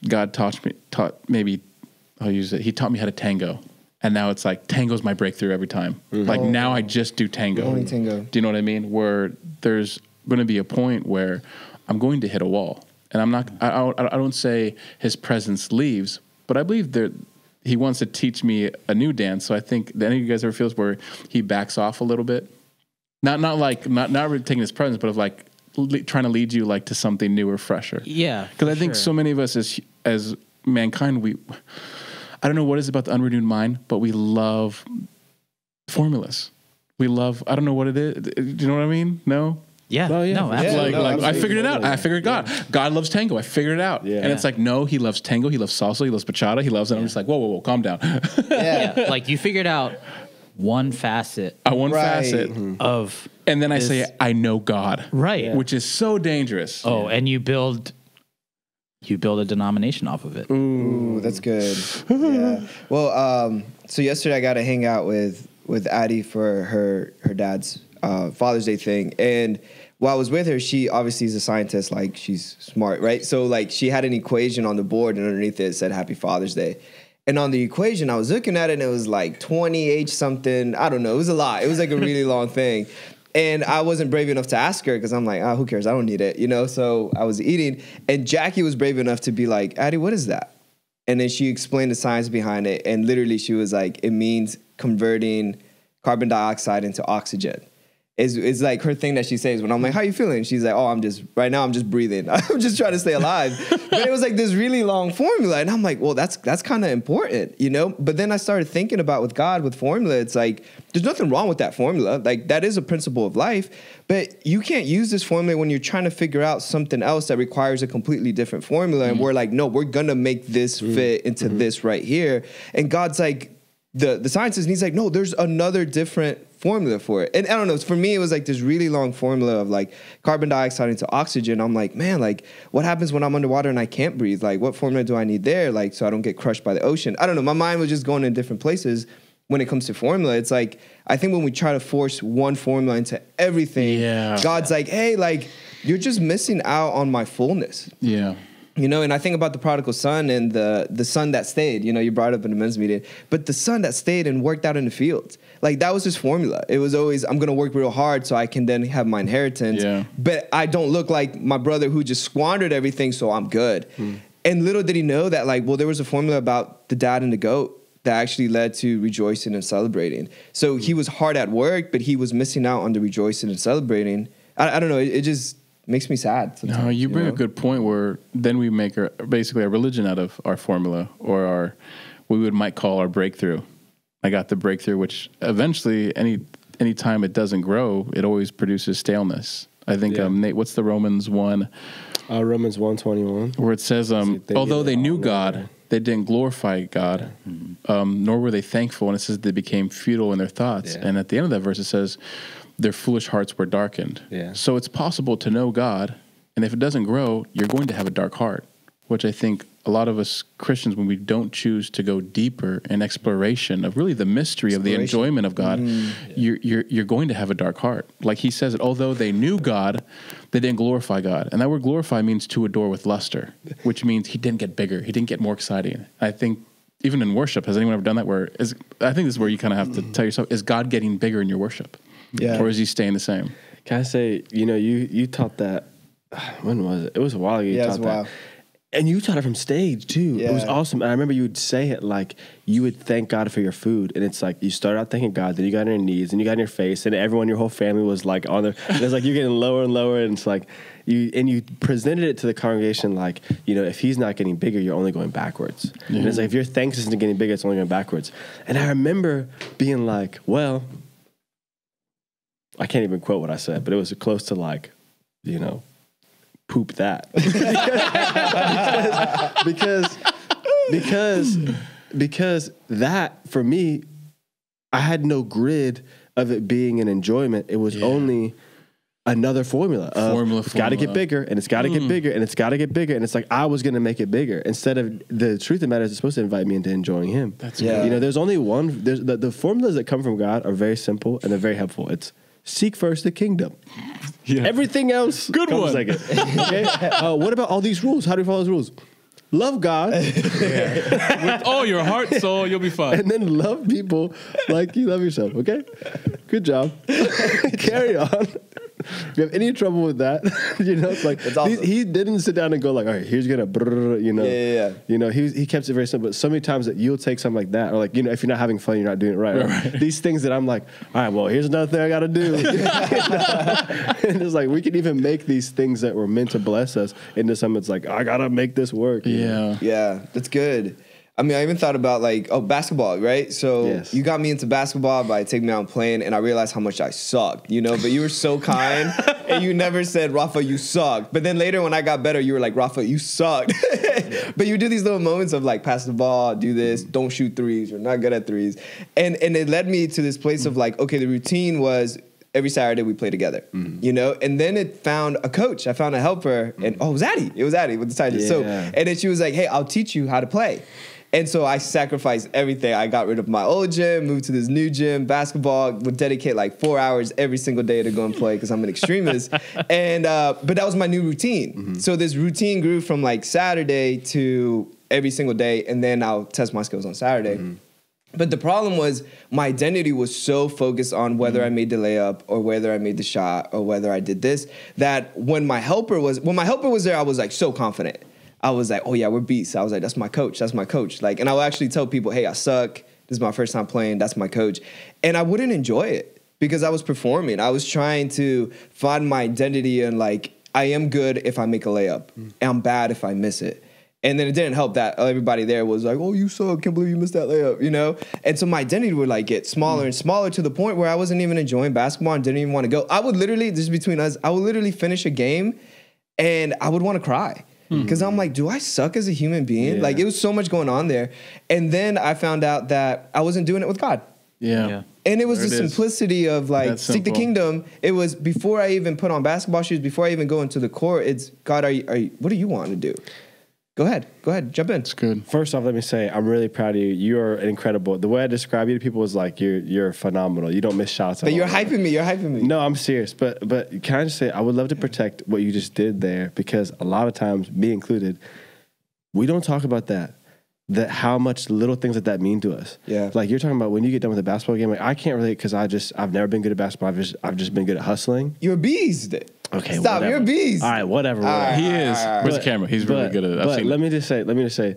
God he taught me how to tango. And now it's like tango's my breakthrough every time. Like now I just do tango.
Only tango.
Do you know what I mean? Where there's going to be a point where I'm going to hit a wall. And I don't say his presence leaves, but I believe he wants to teach me a new dance. So I think that any of you guys ever feels where he backs off a little bit? Not really taking his presence, but of like trying to lead you like to something new or fresher.
Yeah.
Because I think so many of us as mankind, I don't know what it is about the unrenewed mind, but we love formulas. I don't know what it is. Do you know what I mean? No?
Yeah.
Oh, yeah.
No,
Yeah.
absolutely.
Like I figured it out. I figured God loves tango. I figured it out.
Yeah.
And it's like, no, he loves tango. He loves salsa. He loves bachata. He loves it. I'm just like, whoa, calm down.
Yeah. Like you figured out one facet
One
Right.
facet.
of,
And then I
this-
say, I know God.
right.
Which is so dangerous.
Oh, and you build a denomination off of it.
Ooh, that's good. Yeah. Well, so yesterday I got to hang out with Addie for her dad's Father's Day thing, and while I was with her, she obviously is a scientist. Like, she's smart, right? So like she had an equation on the board, and underneath it said Happy Father's Day. And on the equation, I was looking at it, and it was like 20H something. I don't know. It was a lot. It was like a really long thing. And I wasn't brave enough to ask her because I'm like, who cares? I don't need it, you know? So I was eating. And Jackie was brave enough to be like, Addie, what is that? And then she explained the science behind it. And literally she was like, it means converting carbon dioxide into oxygen. It's like her thing that she says when I'm like, how you feeling? She's like, right now I'm just breathing. I'm just trying to stay alive. But it was like this really long formula. And I'm like, well, that's kind of important, you know? But then I started thinking about with God, with formula, it's like, there's nothing wrong with that formula. Like, that is a principle of life. But you can't use this formula when you're trying to figure out something else that requires a completely different formula. And we're like, no, we're going to make this fit into this right here. And God's like, the scientist, and he's like, no, there's another different formula for it. And I don't know, for me, it was like this really long formula of like carbon dioxide into oxygen. I'm like, man, like what happens when I'm underwater and I can't breathe? Like, what formula do I need there? Like, so I don't get crushed by the ocean. I don't know. My mind was just going in different places when it comes to formula. It's like, I think when we try to force one formula into everything, God's like, hey, like you're just missing out on my fullness.
Yeah.
You know, and I think about the prodigal son and the son that stayed. You know, you brought up in the men's meeting, but the son that stayed and worked out in the fields, like that was his formula. It was always, I'm going to work real hard so I can then have my inheritance.
Yeah.
But I don't look like my brother who just squandered everything, so I'm good. And little did he know that, like, well, there was a formula about the dad and the goat that actually led to rejoicing and celebrating. So he was hard at work, but he was missing out on the rejoicing and celebrating. I don't know. It just makes me sad sometimes.
No, you bring
know?
a good point where then we make basically a religion out of our formula or what we might call our breakthrough. I got the breakthrough, which eventually any time it doesn't grow, it always produces staleness. I think, Nate, what's the Romans 1?
Romans 1:21.
Where it says, although they knew God, they didn't glorify God, nor were they thankful. And it says they became futile in their thoughts.
Yeah.
And at the end of that verse, it says, their foolish hearts were darkened.
Yeah.
So it's possible to know God, and if it doesn't grow, you're going to have a dark heart, which I think a lot of us Christians, when we don't choose to go deeper in exploration of really the mystery of the enjoyment of God, you're going to have a dark heart. Like he says it, although they knew God, they didn't glorify God. And that word glorify means to adore with luster, which means he didn't get bigger. He didn't get more exciting. I think even in worship, has anyone ever done that? I think this is where you kind of have to tell yourself, is God getting bigger in your worship?
Yeah.
Or is he staying the same?
Can I say, you taught that, when was it? It was a while ago you taught that. And you taught it from stage too. Yeah. It was awesome. And I remember you would say it like you would thank God for your food. And it's like you started out thanking God, then you got on your knees, and you got on your face, and everyone, your whole family was like on their, and it's like you're getting lower and lower. And it's like you presented it to the congregation like, if he's not getting bigger, you're only going backwards. Mm-hmm. And it's like if your thanks isn't getting bigger, it's only going backwards. And I remember being like, well, I can't even quote what I said, but it was close to like, poop that. because that for me, I had no grid of it being an enjoyment. It was only another formula. It's got to get bigger, and it's got to get bigger, and it's got to get bigger, and it's like I was going to make it bigger instead of the truth of the matter is it's supposed to invite me into enjoying Him.
That's good.
There's only one. There's the formulas that come from God are very simple and they're very helpful. It's seek first the kingdom. Yeah. Everything else
good
comes
one.
second. Okay? What about all these rules? How do you follow those rules? Love God.
With all your heart, soul, you'll be fine.
And then love people like you love yourself. Okay? Good job. Carry on. If you have any trouble with that, it's like awesome. He didn't sit down and go like, all right, here's gonna, he kept it very simple. But so many times that you'll take something like that, or like, if you're not having fun, you're not doing it right. These things that I'm like, all right, well, here's another thing I gotta do. And it's like we can even make these things that were meant to bless us into something that's like, I gotta make this work.
Yeah, that's good. I mean, I even thought about basketball, right? So you got me into basketball by taking me out and playing, and I realized how much I sucked, but you were so kind, and you never said, Rafa, you sucked. But then later when I got better, you were like, Rafa, you sucked. But you do these little moments of like, pass the ball, do this, don't shoot threes, you're not good at threes. And it led me to this place of like, okay, the routine was every Saturday we play together, and then it found a coach. I found a helper, and it was Addie. It was Addie with the Tigers. Yeah. So, and then she was like, hey, I'll teach you how to play. And so I sacrificed everything. I got rid of my old gym, moved to this new gym, basketball, would dedicate like 4 hours every single day to go and play because I'm an extremist. And but that was my new routine. Mm-hmm. So this routine grew from like Saturday to every single day, and then I'll test my skills on Saturday. Mm-hmm. But the problem was my identity was so focused on whether I made the layup or whether I made the shot or whether I did this, that when my helper was there, I was like so confident. I was like, oh yeah, we're beasts. I was like, that's my coach. Like, and I would actually tell people, hey, I suck. This is my first time playing. That's my coach. And I wouldn't enjoy it because I was performing. I was trying to find my identity and like, I am good if I make a layup. And I'm bad if I miss it. And then it didn't help that everybody there was like, oh, you suck. Can't believe you missed that layup, And so my identity would like get smaller and smaller to the point where I wasn't even enjoying basketball and didn't even want to go. I would literally, this is between us, I would literally finish a game and I would want to cry. Because I'm like, do I suck as a human being? Yeah. Like, it was so much going on there. And then I found out that I wasn't doing it with God.
Yeah.
And it was the simplicity of like, seek the kingdom. It was before I even put on basketball shoes, before I even go into the court, it's, God, what do you want to do? Go ahead, jump in.
It's good.
First off, let me say, I'm really proud of you. You're incredible. The way I describe you to people is like, you're phenomenal. You don't miss shots.
But you're hyping me.
No, I'm serious. But can I just say, I would love to protect what you just did there, because a lot of times, me included, we don't talk about that how much little things that mean to us.
Yeah.
Like you're talking about when you get done with a basketball game, like I can't relate because I've never been good at basketball. I've just been good at hustling.
You're a beast.
Okay,
stop.
Whatever.
You're a beast.
All right, whatever.
He is. Where's the camera? He's really good at it.
But let me just say,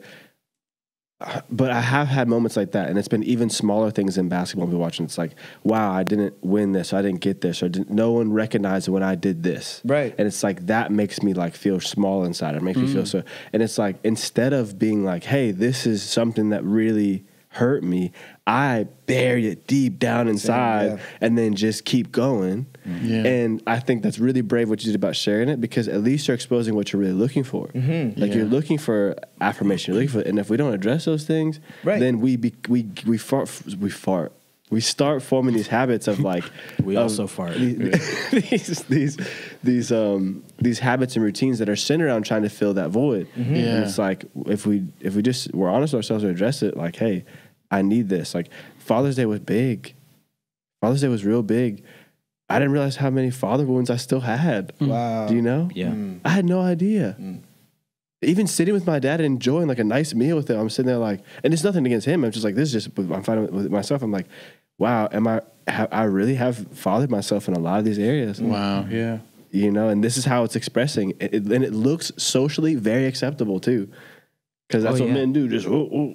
but I have had moments like that, and it's been even smaller things in basketball I've been watching. It's like, wow, I didn't win this, I didn't get this, or no one recognized when I did this.
Right.
And it's like, that makes me like feel small inside. It makes me feel so, and it's like, instead of being like, hey, this is something that really hurt me, I buried it deep down inside and then just keep going. Yeah. And I think that's really brave what you did about sharing it, because at least you're exposing what you're really looking for. Mm-hmm. Like you're looking for affirmation, you're looking for, and if we don't address those things, then we fart. we start forming these habits of like
We also fart.
these habits and routines that are centered around trying to fill that void.
Yeah.
And it's like if we just we're honest with ourselves and address it, like, hey, I need this. Like Father's Day was big. Father's Day was real big. I didn't realize how many father wounds I still had.
Wow.
Do you know?
Yeah.
I had no idea. Even sitting with my dad and enjoying like a nice meal with him, I'm sitting there like, and it's nothing against him. I'm just like, this is just, I'm finding with myself. I'm like, wow, I really have fathered myself in a lot of these areas.
Wow. Yeah.
You know, and this is how it's expressing. And it looks socially very acceptable too. Because that's what men do. Just,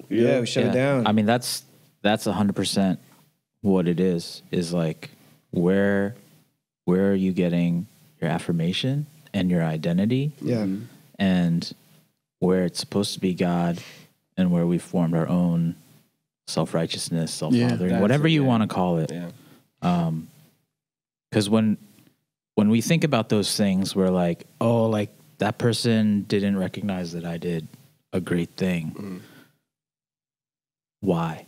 Yeah, we shut it down.
I mean, that's 100% what it is like, where are you getting your affirmation and your identity?
Yeah.
And where it's supposed to be God, and where we formed our own self-righteousness, self-fathering, whatever you want to call it.
Yeah.
Because when we think about those things, we're like, oh, like that person didn't recognize that I did a great thing. Why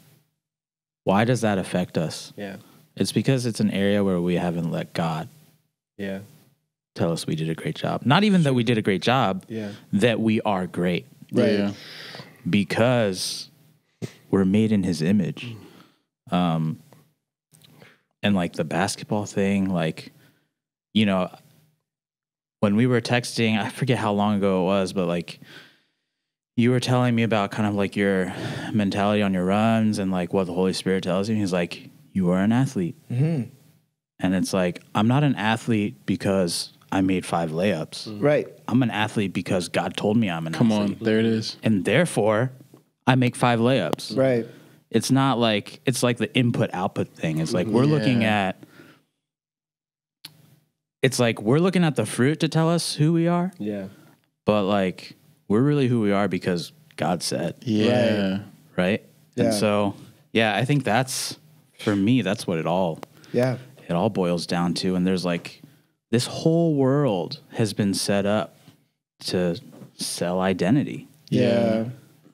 does that affect us?
Yeah.
It's because it's an area where we haven't let God tell us we did a great job. Not even that we did a great job, that we are great.
Right.
Yeah.
Because we're made in his image. And like the basketball thing, like, you know, when we were texting, I forget how long ago it was, but like you were telling me about kind of like your mentality on your runs and like what the Holy Spirit tells you. He's like, you are an athlete. And it's like, I'm not an athlete because I made 5 layups.
Right.
I'm an athlete because God told me I'm an
Come
athlete.
on. There it is.
And therefore, I make 5 layups.
Right.
It's not like, it's like the input output thing. It's like we're looking at the fruit to tell us who we are,
Yeah.
but like we're really who we are because God said.
Yeah.
Right?
Yeah.
And so, yeah, I think that's, for me, that's what it all boils down to. And there's like, this whole world has been set up to sell identity.
Yeah.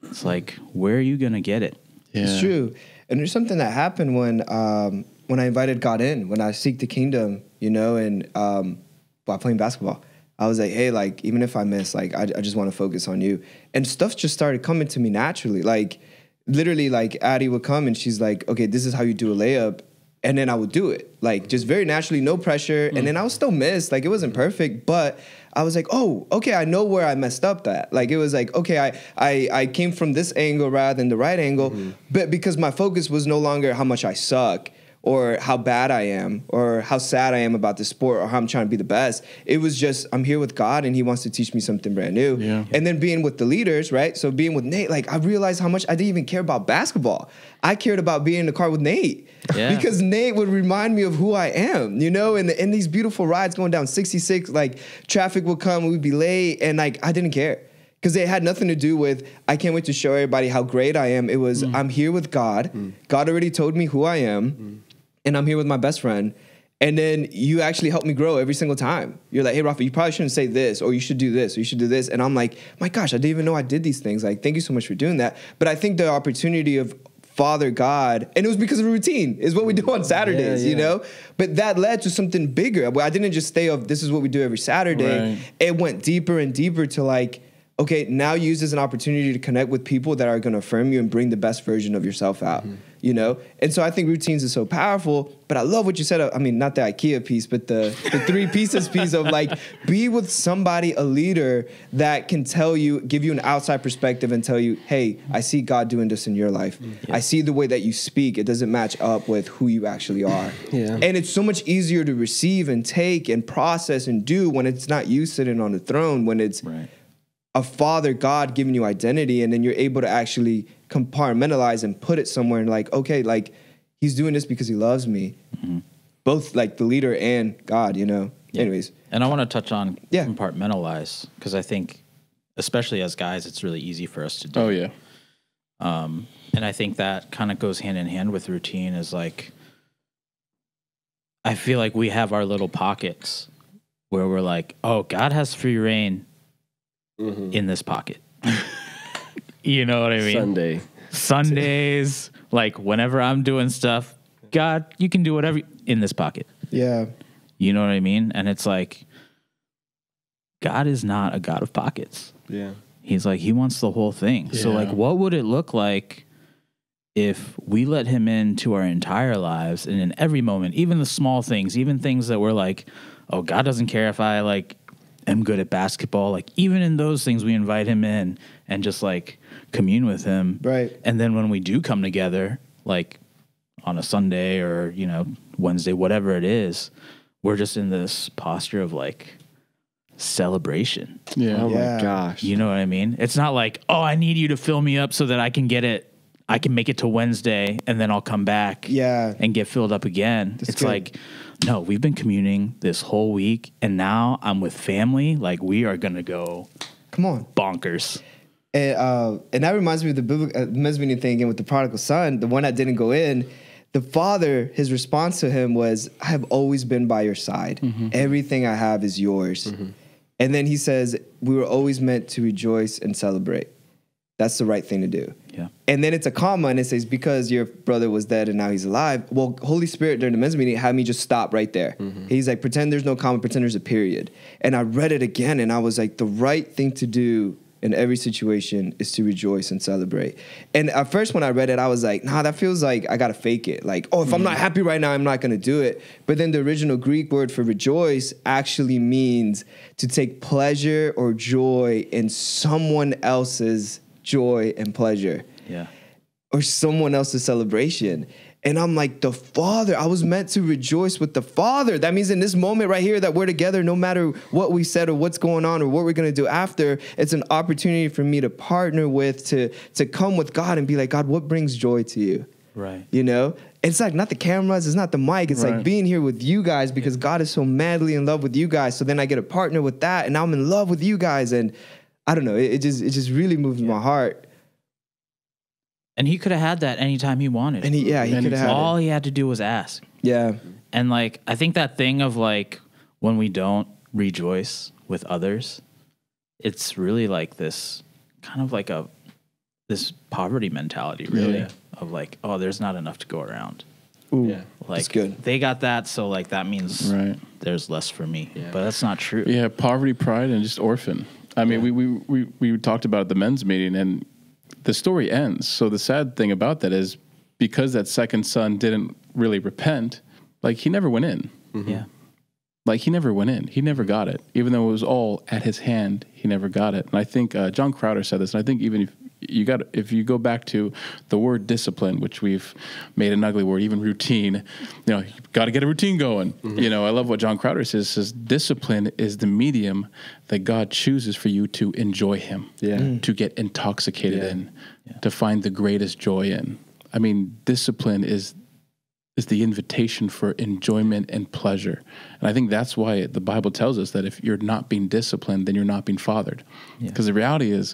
It's like, where are you going to get it?
Yeah.
It's true. And there's something that happened when I invited God in, when I seek the kingdom, you know, and while playing basketball, I was like, hey, like, even if I miss, like, I just want to focus on you. And stuff just started coming to me naturally. Like, literally, like, Addie would come and she's like, okay, this is how you do a layup. And then I would do it, like, just very naturally, no pressure. And then I would still miss. Like, it wasn't perfect, but I was like, oh, okay, I know where I messed up at. Like, it was like, okay, I came from this angle rather than the right angle. But because my focus was no longer how much I suck or how bad I am or how sad I am about the sport or how I'm trying to be the best. It was just, I'm here with God and he wants to teach me something brand new.
Yeah.
And then being with the leaders, right? So being with Nate, like, I realized how much I didn't even care about basketball. I cared about being in the car with Nate.
Yeah.
Because Nate would remind me of who I am, you know, and in these beautiful rides going down 66, like, traffic would come, we'd be late, and like, I didn't care. Because it had nothing to do with, I can't wait to show everybody how great I am. It was, I'm here with God. God already told me who I am. And I'm here with my best friend. And then you actually help me grow every single time. You're like, hey, Rafa, you probably shouldn't say this, or you should do this, or you should do this. And I'm like, my gosh, I didn't even know I did these things. Like, thank you so much for doing that. But I think the opportunity of Father God, and it was because of routine, is what we do on Saturdays, you know? But that led to something bigger. I didn't just stay of, this is what we do every Saturday.
Right.
It went deeper and deeper to like, okay, now use as an opportunity to connect with people that are going to affirm you and bring the best version of yourself out, you know? And so I think routines is so powerful, but I love what you said. I mean, not the IKEA piece, but the 3 pieces piece of like, be with somebody, a leader that can tell you, give you an outside perspective and tell you, hey, I see God doing this in your life. I see the way that you speak. It doesn't match up with who you actually are. And it's so much easier to receive and take and process and do when it's not you sitting on the throne, when it's a Father God giving you identity, and then you're able to actually compartmentalize and put it somewhere and like, okay, like, he's doing this because he loves me. Both like the leader and God, you know? Anyways.
And I want to touch on compartmentalize, because I think, especially as guys, it's really easy for us to do.
Oh, yeah.
And I think that kind of goes hand in hand with routine, is like, I feel like we have our little pockets where we're like, oh, God has free reign in this pocket. You know what I mean?
Sunday.
Sundays, like whenever I'm doing stuff, God, you can do whatever in this pocket.
Yeah.
You know what I mean? And it's like, God is not a God of pockets.
Yeah.
He's like, he wants the whole thing. So like, what would it look like if we let him into our entire lives and in every moment, even the small things, even things that we're like, oh, God doesn't care if I like am good at basketball. Like even in those things, we invite him in and just like commune with him.
Right.
And then when we do come together, like on a Sunday or, you know, Wednesday, whatever it is, we're just in this posture of like celebration.
Yeah.
Oh
Yeah.
my gosh.
You know what I mean? It's not like, oh, I need you to fill me up so that I can make it to Wednesday and then I'll come back and get filled up again.
That's
it's
good.
like, no, we've been communing this whole week and now I'm with family. Like we are going to go
Come on.
bonkers.
And that reminds me of the biblical mezzanine thing again with the prodigal son, the one that didn't go in. The father, his response to him was, I have always been by your side. Everything I have is yours. And then he says, we were always meant to rejoice and celebrate. That's the right thing to do.
Yeah.
And then it's a comma and it says, because your brother was dead and now he's alive. Well, Holy Spirit during the men's meeting had me just stop right there. He's like, pretend there's no comma, pretend there's a period. And I read it again and I was like, the right thing to do in every situation is to rejoice and celebrate. And at first when I read it, I was like, nah, that feels like I got to fake it. Like, oh, if I'm not happy right now, I'm not going to do it. But then the original Greek word for rejoice actually means to take pleasure or joy in someone else's joy and pleasure.
Yeah.
Or someone else's celebration. And I'm like, the Father, I was meant to rejoice with the Father. That means in this moment right here that we're together, no matter what we said or what's going on or what we're going to do after, it's an opportunity for me to partner with, to come with God and be like, God, what brings joy to you?
Right.
You know? It's like not the cameras, it's not the mic. It's like being here with you guys because God is so madly in love with you guys. So then I get a partner with that and now I'm in love with you guys. And I don't know, it just really moves my heart.
And he could have had that anytime he wanted.
And he could have had
all
it.
he had to do was ask.
Yeah.
And like, I think that thing of like, when we don't rejoice with others, it's really like this kind of like this poverty mentality, really, of like, oh, there's not enough to go around.
Ooh,
Yeah.
Like
that's good.
they got that, so like that means there's less for me.
Yeah.
But that's not true.
Yeah, poverty, pride, and just orphan. I mean, we talked about at the men's meeting, and the story ends. So the sad thing about that is because that second son didn't really repent, like he never went in.
Yeah.
Like he never went in. He never got it. Even though it was all at his hand, he never got it. And I think John Crowder said this, and I think even if you go back to the word discipline, which we've made an ugly word, even routine, you know, you got to get a routine going. You know, I love what John Crowder says discipline is the medium that God chooses for you to enjoy him, to get intoxicated in, to find the greatest joy in. I mean, discipline is the invitation for enjoyment and pleasure. And I think that's why the Bible tells us that if you're not being disciplined, then you're not being fathered. Because the reality is,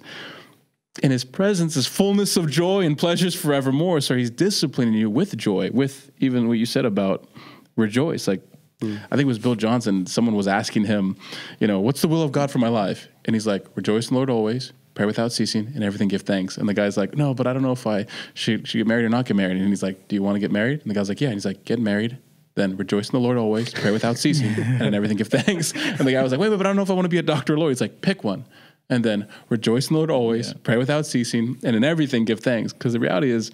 in his presence is fullness of joy and pleasures forevermore. So he's disciplining you with joy, with even what you said about rejoice. Like, I think it was Bill Johnson. Someone was asking him, you know, what's the will of God for my life? And he's like, rejoice in the Lord always, pray without ceasing, and everything give thanks. And the guy's like, no, but I don't know if I should get married or not get married. And he's like, do you want to get married? And the guy's like, yeah. And he's like, get married, then rejoice in the Lord always, pray without ceasing, and in everything give thanks. And the guy was like, wait, but I don't know if I want to be a doctor or lawyer. He's like, pick one. And then rejoice in the Lord always, pray without ceasing, and in everything give thanks. Because the reality is,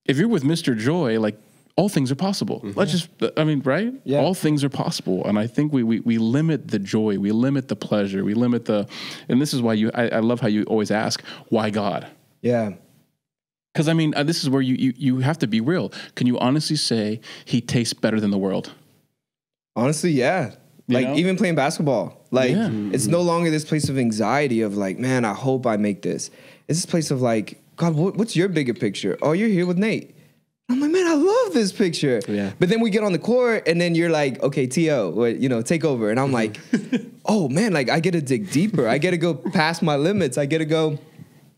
if you're with Mr. Joy, like, all things are possible. Let's just, I mean, right?
Yeah.
All things are possible. And I think we limit the joy, we limit the pleasure, we limit and this is why I love how you always ask, why God?
Yeah.
Because, I mean, this is where you have to be real. Can you honestly say he tastes better than the world?
Honestly, yeah. Like,
know?
even playing basketball, like,
Yeah.
it's no longer this place of anxiety of like, man, I hope I make this. It's this place of like, God, what's your bigger picture? Oh, you're here with Nate. I'm like, man, I love this picture.
Yeah.
But then we get on the court and then you're like, okay, T.O., you know, take over. And I'm like, oh man, like I get to dig deeper. I get to go past my limits. I get to go,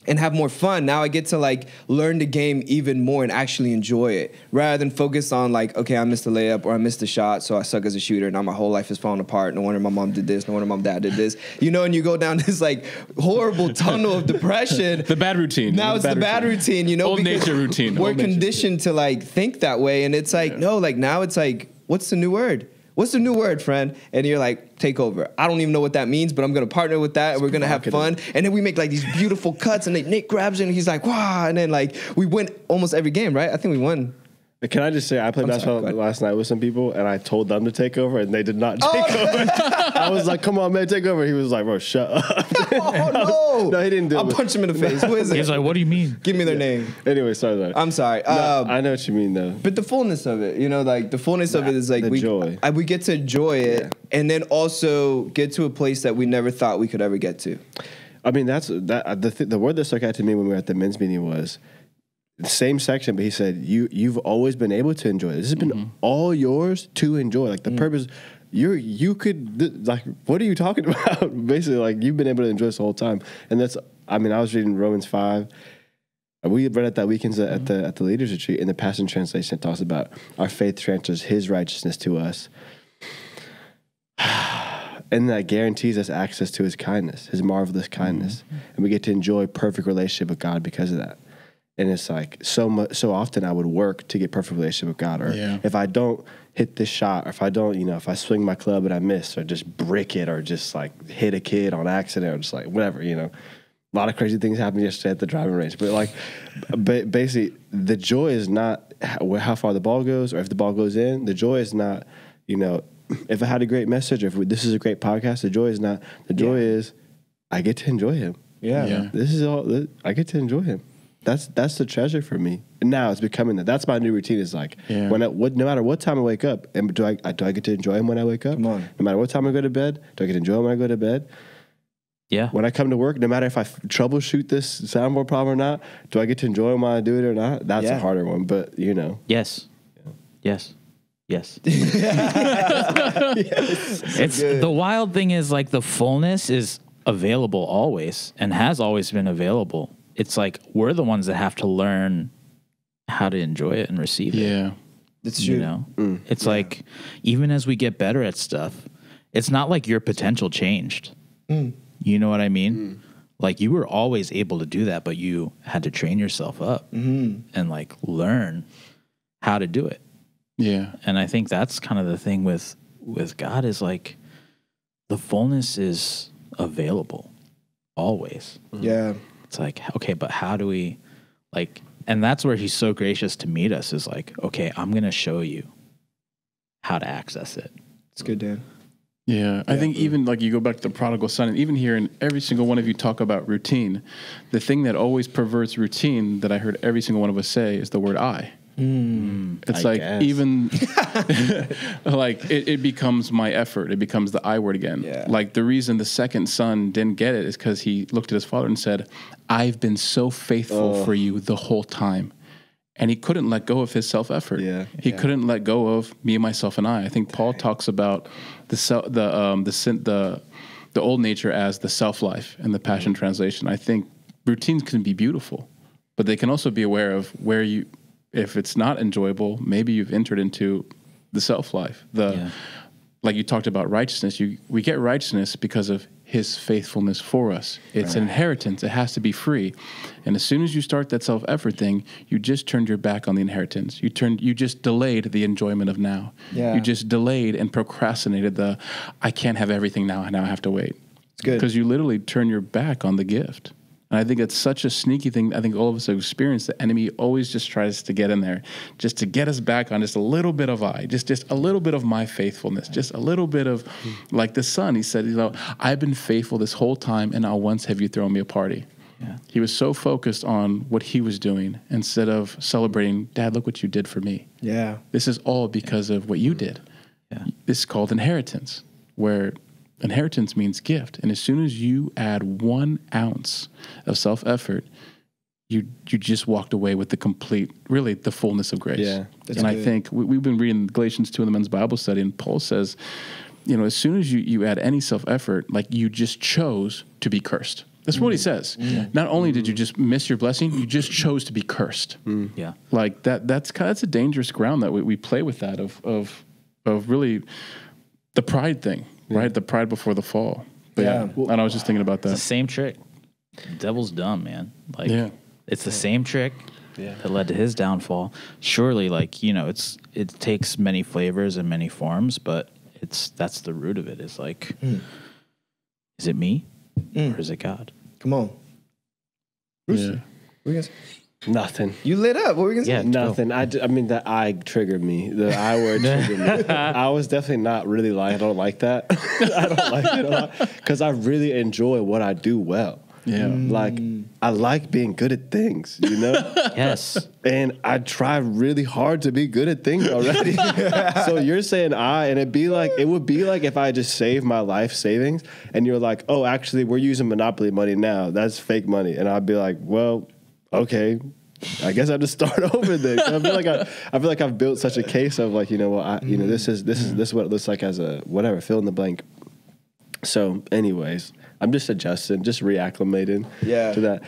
and have more fun. Now I get to like learn the game even more and actually enjoy it rather than focus on like, okay, I missed a layup or I missed a shot, so I suck as a shooter. Now my whole life is falling apart. No wonder my mom did this. No wonder my dad did this. You know, and you go down this like horrible tunnel of depression.
The bad routine.
Now it's the bad routine, you know,
Old nature routine.
We're
Old nature.
conditioned to like think that way, and it's like no, like now it's like, what's the new word? What's the new word, friend? And you're like, take over. I don't even know what that means, but I'm going to partner with that, and we're going to have fun. And then we make like these beautiful cuts, and Nick grabs it, and he's like, wow. And then like we win almost every game, right? I think we won.
Can I just say, I played basketball last night with some people, and I told them to take over, and they did not take over. I was like, come on, man, take over. He was like, bro, shut up.
Oh, no.
No, he didn't do it.
I'll punch him in the face. Who is it?
He's like, what do you mean?
Give me their name.
Anyway, sorry.
I'm sorry.
No, I know what you mean, though.
But the fullness of it, you know, like the fullness of it is like we get to enjoy it, and then also get to a place that we never thought we could ever get to.
I mean, the word that stuck out to me when we were at the men's meeting was the same section, but he said, you've always been able to enjoy it. This has been all yours to enjoy. Like the purpose, you could, like, what are you talking about? Basically, like, you've been able to enjoy this the whole time. And that's, I mean, I was reading Romans 5. We read it that weekend at the Leaders Retreat, and the Passion Translation talks about our faith transfers his righteousness to us. And that guarantees us access to his kindness, his marvelous kindness. And we get to enjoy perfect relationship with God because of that. And it's like so often I would work to get perfect relationship with God. Or if I don't hit this shot, or if I don't, if I swing my club and I miss, or just brick it, or just like hit a kid on accident, or just like whatever, A lot of crazy things happened yesterday at the driving range. But like, basically, the joy is not how far the ball goes, or if the ball goes in. The joy is not, if I had a great message, or if this is a great podcast. The joy is not. The joy is I get to enjoy him.
Yeah.
This is all. I get to enjoy him. That's the treasure for me. And now it's becoming that. That's my new routine. Is like no matter what time I wake up, and do I get to enjoy him when I wake up?
Come on.
No matter what time I go to bed, do I get to enjoy him when I go to bed?
Yeah.
When I come to work, no matter if I troubleshoot this soundboard problem or not, do I get to enjoy him when I do it or not? That's a harder one, but
Yes. Yes. Yes. It's the wild thing is like the fullness is available always and has always been available. It's like we're the ones that have to learn how to enjoy it and receive it.
Yeah.
It's true.
It's like even as we get better at stuff, it's not like your potential changed. You know what I mean? Like you were always able to do that, but you had to train yourself up and like learn how to do it.
Yeah.
And I think that's kind of the thing with God is like the fullness is available always.
Yeah.
It's like, okay, but how do we like, and that's where he's so gracious to meet us is like, okay, I'm going to show you how to access it.
It's good, Dan.
Yeah, I think even like you go back to the prodigal son, and even here in every single one of you talk about routine, the thing that always perverts routine that I heard every single one of us say is the word I. It's like even like it becomes my effort. It becomes the I word again.
Yeah.
Like the reason the second son didn't get it is because he looked at his father and said, I've been so faithful for you the whole time. And he couldn't let go of his self-effort.
Yeah.
He couldn't let go of me, myself, and I. I think Paul talks about the old nature as the self-life in the Passion Translation. I think routines can be beautiful, but they can also be aware of where you, if it's not enjoyable, maybe you've entered into the self-life. Like you talked about righteousness. We get righteousness because of his faithfulness for us. It's an inheritance. It has to be free. And as soon as you start that self-effort thing, you just turned your back on the inheritance. You just delayed the enjoyment of now.
Yeah.
You just delayed and procrastinated I can't have everything now. Now I have to wait.
It's good.
Because you literally turn your back on the gift. And I think it's such a sneaky thing. I think all of us have experienced. The enemy always just tries to get in there, just to get us back on just a little bit of just a little bit of my faithfulness, just a little bit of, like the son. He said, I've been faithful this whole time, and not once have you thrown me a party. Yeah. He was so focused on what he was doing instead of celebrating, Dad, look what you did for me.
Yeah.
This is all because of what you did.
Yeah.
This is called inheritance, where inheritance means gift. And as soon as you add 1 ounce of self-effort, you just walked away with the fullness of grace.
Yeah,
and I think we've been reading Galatians 2 in the men's Bible study, and Paul says, as soon as you add any self-effort, like you just chose to be cursed. That's what he says. Not only did you just miss your blessing, you just chose to be cursed.
Yeah.
Like that's a dangerous ground that we play with that of really the pride thing, right? The pride before the fall. But and I was just thinking about
The
that.
same trick. The devil's dumb, man. Like it's the same trick that led to his downfall. Surely, like, you know, it takes many flavors and many forms, but that's the root of it. Is like, is it me or is it God?
Come on.
Yeah.
What were you gonna say?
Nothing.
You lit up. What were you gonna say?
Yeah.
Nothing. I mean, the I triggered me. The I word triggered me. I was definitely not really like, I don't like that. I don't like it a lot because I really enjoy what I do well.
Yeah.
Like, I like being good at things, you know?
Yes.
And I try really hard to be good at things already. So you're saying and it would be like if I just saved my life savings and you're like, oh, actually, we're using Monopoly money now. That's fake money. And I'd be like, well, okay, I guess I have to start over then. I feel like I've built such a case of like, you know what, this is what it looks like as a whatever, fill in the blank. So anyways, I'm just adjusting, just reacclimating to that.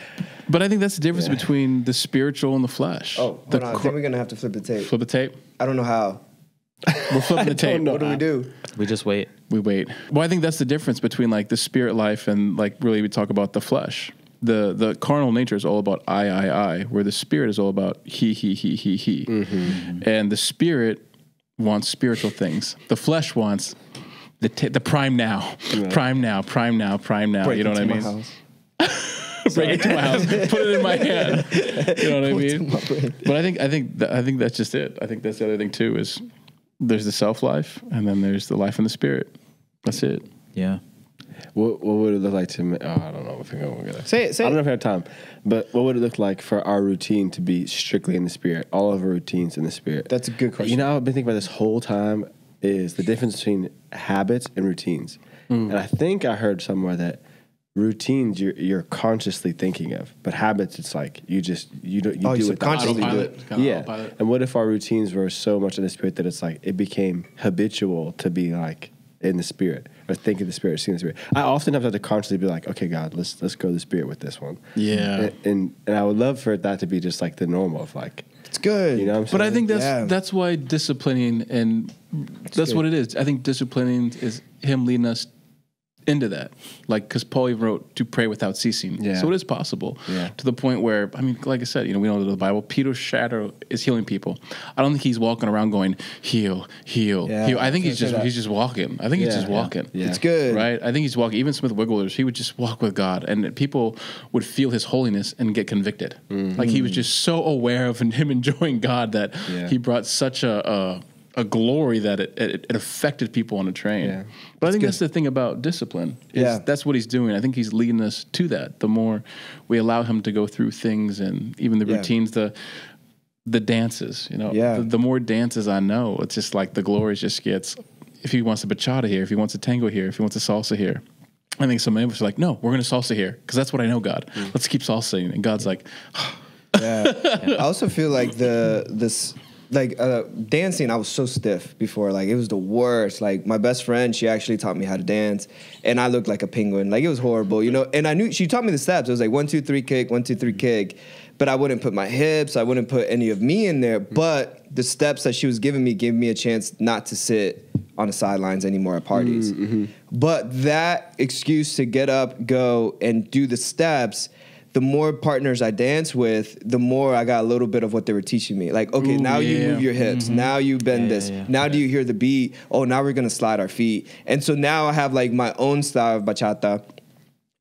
But I think that's the difference between the spiritual and the flesh.
Oh, hold on. I think we're gonna have to flip the tape.
Flip the tape.
I don't know how.
We're flipping the tape.
What do we do?
We just wait.
We wait. Well, I think that's the difference between like the spirit life and like really we talk about the flesh. The carnal nature is all about I, where the spirit is all about he.
Mm-hmm.
And the spirit wants spiritual things. The flesh wants the prime now, prime now.
Break
You know what I
into my
mean?
house.
Break it to my house, put it in my hand. You know what I mean? But I think that's just it. I think that's the other thing too is there's the self life and then there's the life in the spirit. That's it.
Yeah.
What would it look like to me? Oh, I don't know if I'm gonna
Say it.
I don't know if I have time, but what would it look like for our routine to be strictly in the spirit? All of our routines in the spirit.
That's a good question.
You know, I've been thinking about this whole time is the difference between habits and routines, and I think I heard somewhere that routines you're consciously thinking of, but habits it's like you do it
subconsciously do
Autopilot.
it.
Kinda
Yeah.
autopilot.
And what if our routines were so much in the spirit that it's like it became habitual to be like in the spirit or thinking the spirit, seeing the spirit? I often have to consciously be like, okay, God, let's go the spirit with this one.
Yeah.
And I would love for that to be just like the normal of like,
It's good.
you know what I'm saying?
But I think
Yeah.
that's why disciplining and that's
good.
what it is. I think disciplining is him leading us into that. Like, because Paul even wrote to pray without ceasing.
Yeah.
So it is possible
Yeah.
to the point where, I mean, like I said, you know, we know the Bible, Peter's shadow is healing people. I don't think he's walking around going, heal.
Yeah,
I think
I was gonna say that.
he's just walking. I think he's just walking.
Yeah.
It's good.
Right? I think he's walking. Even Smith Wigglesworth, he would just walk with God, and people would feel his holiness and get convicted. Like he was just so aware of him enjoying God that
Yeah.
he brought such a glory that it affected people on a train.
Yeah.
But I think that's the thing about discipline. Is that's what he's doing. I think he's leading us to that. The more we allow him to go through things and even the routines, the dances, you know, the more dances I know, it's just like the glory just gets, if he wants a bachata here, if he wants a tango here, if he wants a salsa here. I think some of us are like, no, we're going to salsa here because that's what I know, God. Let's keep salsaing. And God's like,
I also feel like dancing, I was so stiff before. Like, it was the worst. Like, my best friend, she actually taught me how to dance, and I looked like a penguin. Like, it was horrible, you know? And I knew, she taught me the steps. It was like 1, 2, 3, kick, 1, 2, 3, kick. But I wouldn't put my hips, I wouldn't put any of me in there. But the steps that she was giving me gave me a chance not to sit on the sidelines anymore at parties. But that excuse to get up, go, and do the steps, the more partners I dance with, the more I got a little bit of what they were teaching me. Like, okay, now you move your hips. Now you bend this. Now do you hear the beat? Oh, now we're going to slide our feet. And so now I have like my own style of bachata.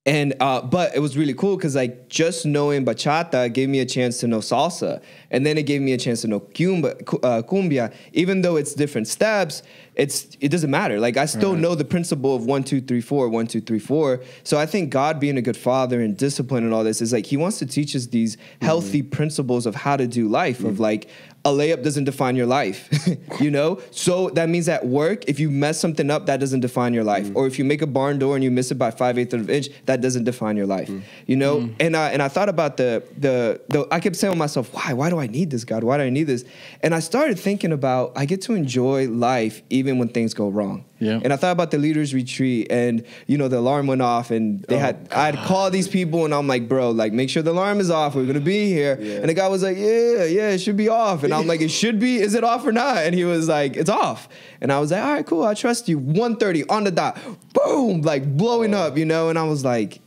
And but it was really cool because like just knowing bachata gave me a chance to know salsa, and then it gave me a chance to know cumbia. Even though it's different steps, it doesn't matter. Like I still know the principle of 1, 2, 3, 4, 1, 2, 3, 4. So I think God being a good father and discipline and all this is like He wants to teach us these healthy principles of how to do life. Of like, a layup doesn't define your life, you know? So that means at work, if you mess something up, that doesn't define your life. Or if you make a barn door and you miss it by 5/8 of an inch, that doesn't define your life, you know? And I thought about I kept saying to myself, why do I need this, God? Why do I need this? And I started thinking about, I get to enjoy life even when things go wrong.
Yeah.
And I thought about the leaders retreat, and the alarm went off, and I had called these people, and I'm like, bro, like, make sure the alarm is off. We're gonna be here. Yeah. And the guy was like, yeah, it should be off. And I'm like, it should be. Is it off or not? And he was like, it's off. And I was like, all right, cool. I trust you. 1:30 on the dot. Boom, like blowing up, And I was like,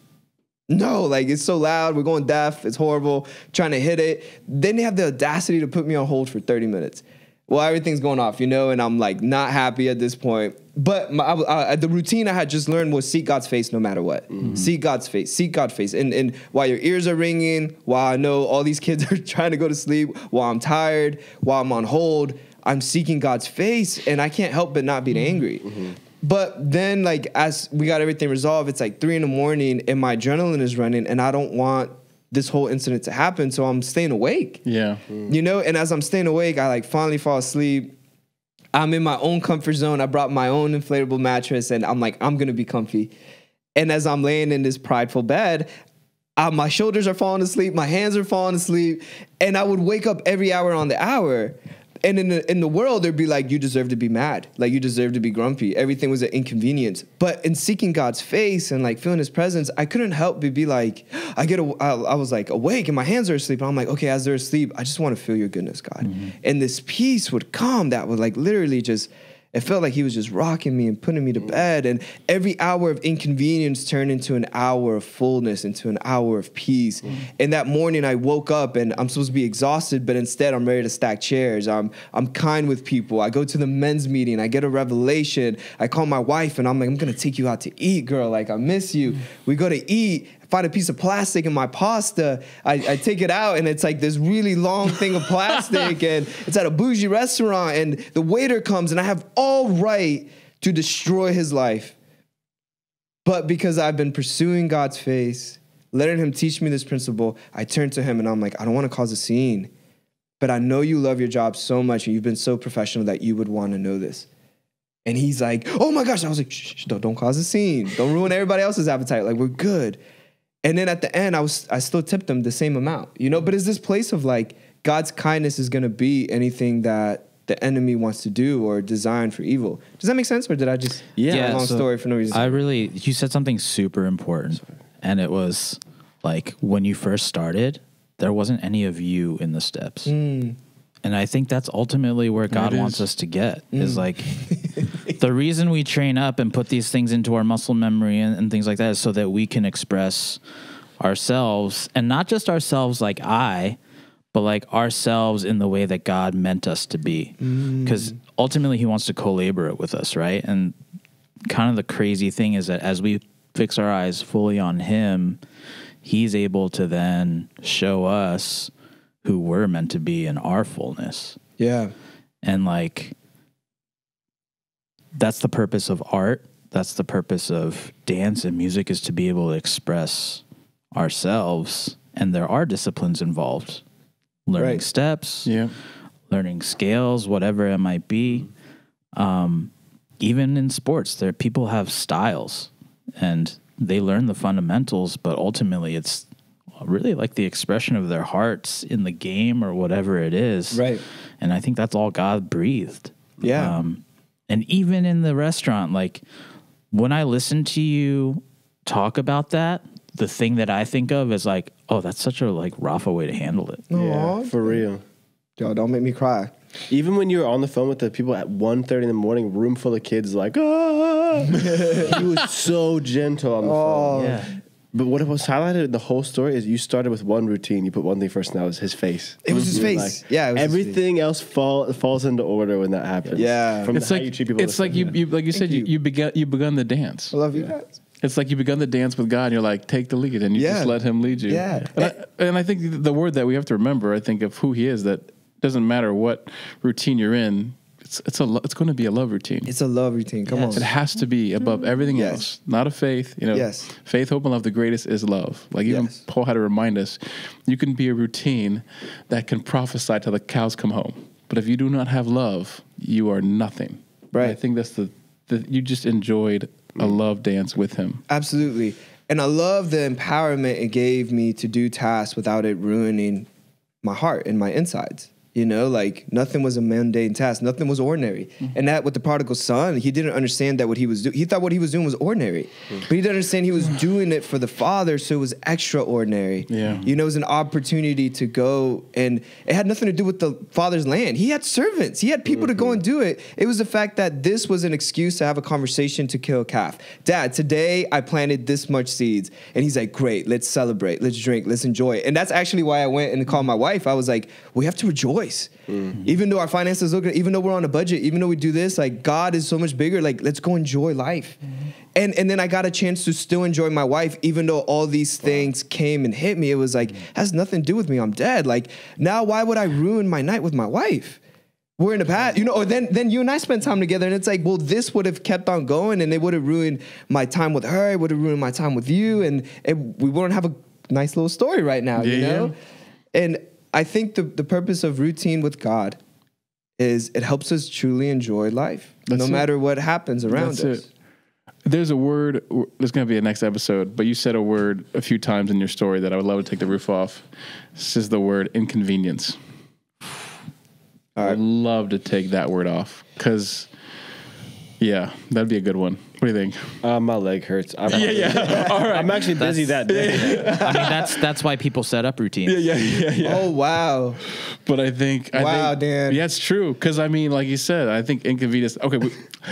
no, like, it's so loud. We're going deaf. It's horrible. Trying to hit it. Then they have the audacity to put me on hold for 30 minutes. Well, everything's going off, and I'm like not happy at this point. But the routine I had just learned was seek God's face no matter what. Mm-hmm. Seek God's face. Seek God's face. And while your ears are ringing, while I know all these kids are trying to go to sleep, while I'm tired, while I'm on hold, I'm seeking God's face, and I can't help but not be angry. Mm-hmm. But then, like, as we got everything resolved, it's like 3 a.m, and my adrenaline is running, and I don't want this whole incident to happen, so I'm staying awake.
Yeah.
And as I'm staying awake, I like finally fall asleep. I'm in my own comfort zone. I brought my own inflatable mattress, and I'm like, I'm gonna be comfy. And as I'm laying in this prideful bed, my shoulders are falling asleep, my hands are falling asleep, and I would wake up every hour on the hour. And in the world, they'd be like, you deserve to be mad. Like, you deserve to be grumpy. Everything was an inconvenience. But in seeking God's face and, like, feeling his presence, I couldn't help but be like, I was, like, awake and my hands are asleep. And I'm like, okay, as they're asleep, I just want to feel your goodness, God. Mm-hmm. And this peace would come that would, like, literally just... It felt like he was just rocking me and putting me to bed. And every hour of inconvenience turned into an hour of fullness, into an hour of peace. And that morning I woke up and I'm supposed to be exhausted, but instead I'm ready to stack chairs. I'm kind with people. I go to the men's meeting. I get a revelation. I call my wife and I'm like, I'm going to take you out to eat, girl. Like, I miss you. We go to eat. Find a piece of plastic in my pasta. I take it out and it's like this really long thing of plastic and it's at a bougie restaurant and the waiter comes and I have all right to destroy his life. But because I've been pursuing God's face, letting him teach me this principle, I turn to him and I'm like, I don't want to cause a scene, but I know you love your job so much and you've been so professional that you would want to know this. And he's like, oh my gosh. I was like, shh, don't cause a scene. Don't ruin everybody else's appetite. Like, we're good. And then at the end, I still tipped them the same amount, But it's this place of like, God's kindness is going to be anything that the enemy wants to do or design for evil. Does that make sense? Or did I just tell a long story for no reason?
You said something super important. And it was like, when you first started, there wasn't any of you in the steps. And I think that's ultimately where God wants us to get is like the reason we train up and put these things into our muscle memory and things like that is so that we can express ourselves and not just ourselves like but like ourselves in the way that God meant us to be. Because ultimately he wants to co-labor it with us, right? And kind of the crazy thing is that as we fix our eyes fully on him, he's able to then show us who we're meant to be in our fullness.
Yeah.
And like, that's the purpose of art. That's the purpose of dance and music, is to be able to express ourselves. And there are disciplines involved. Learning steps, learning scales, whatever it might be. Even in sports, people have styles and they learn the fundamentals, but ultimately it's really like the expression of their hearts in the game or whatever it is.
Right.
And I think that's all God breathed.
Yeah.
And even in the restaurant, like when I listen to you talk about that, the thing that I think of is like, oh, that's such a like Rafa way to handle it.
Yeah, for real.
Yo, don't make me cry.
Even when you were on the phone with the people at 1:30 in the morning, room full of kids like, ah, he was so gentle on the phone.
Yeah.
But what was highlighted in the whole story is you started with one routine. You put one thing first, and that was his face.
It was his face.
Like, it was everything else falls into order when that happens.
Yeah.
From
it's
how
like
you treat people.
It's like you like you said you begun the dance.
I love you guys.
It's like you begun the dance with God, and you're like, take the lead, and you just let him lead you.
Yeah.
And I think the word that we have to remember, I think, of who he is, that doesn't matter what routine you're in, it's going to be a love routine.
It's a love routine. Come on.
It has to be above everything else. Not a faith. Faith, hope, and love, the greatest is love. Like even Paul had to remind us, you can be a routine that can prophesy till the cows come home. But if you do not have love, you are nothing.
Right.
And I think that's you just enjoyed a love dance with him.
Absolutely. And I love the empowerment it gave me to do tasks without it ruining my heart and my insides. You know, like nothing was a mundane task. Nothing was ordinary. And that with the prodigal son, he didn't understand that what he was doing. He thought what he was doing was ordinary. But he didn't understand he was doing it for the Father, so it was extraordinary.
Yeah.
You know, it was an opportunity to go, and it had nothing to do with the Father's land. He had servants. He had people to go and do it. It was the fact that this was an excuse to have a conversation to kill a calf. Dad, today I planted this much seeds. And he's like, great, let's celebrate, let's drink, let's enjoy it. And that's actually why I went and called my wife. I was like, we have to rejoice. Even though our finances look, even though we're on a budget, even though we do this, like God is so much bigger. Like, let's go enjoy life. And then I got a chance to still enjoy my wife, even though all these things came and hit me. It was like, has nothing to do with me. I'm dead. Like, now why would I ruin my night with my wife? We're in the past, you know, or then you and I spent time together, and it's like, well, this would have kept on going, and it would have ruined my time with her. It would have ruined my time with you, and we wouldn't have a nice little story right now, you know? And I think the purpose of routine with God is it helps us truly enjoy life, no matter what happens around us.
There's a word, there's going to be a next episode, but you said a word a few times in your story that I would love to take the roof off. This is the word inconvenience. I'd love to take that word off because, yeah, that'd be a good one. What do you think?
My leg hurts.
All right.
I'm actually busy that day.
I mean, that's why people set up routines.
Yeah.
Oh, wow.
But I think,
Dan.
Yeah, it's true. Because I mean, like you said, I think inconvenience. Okay,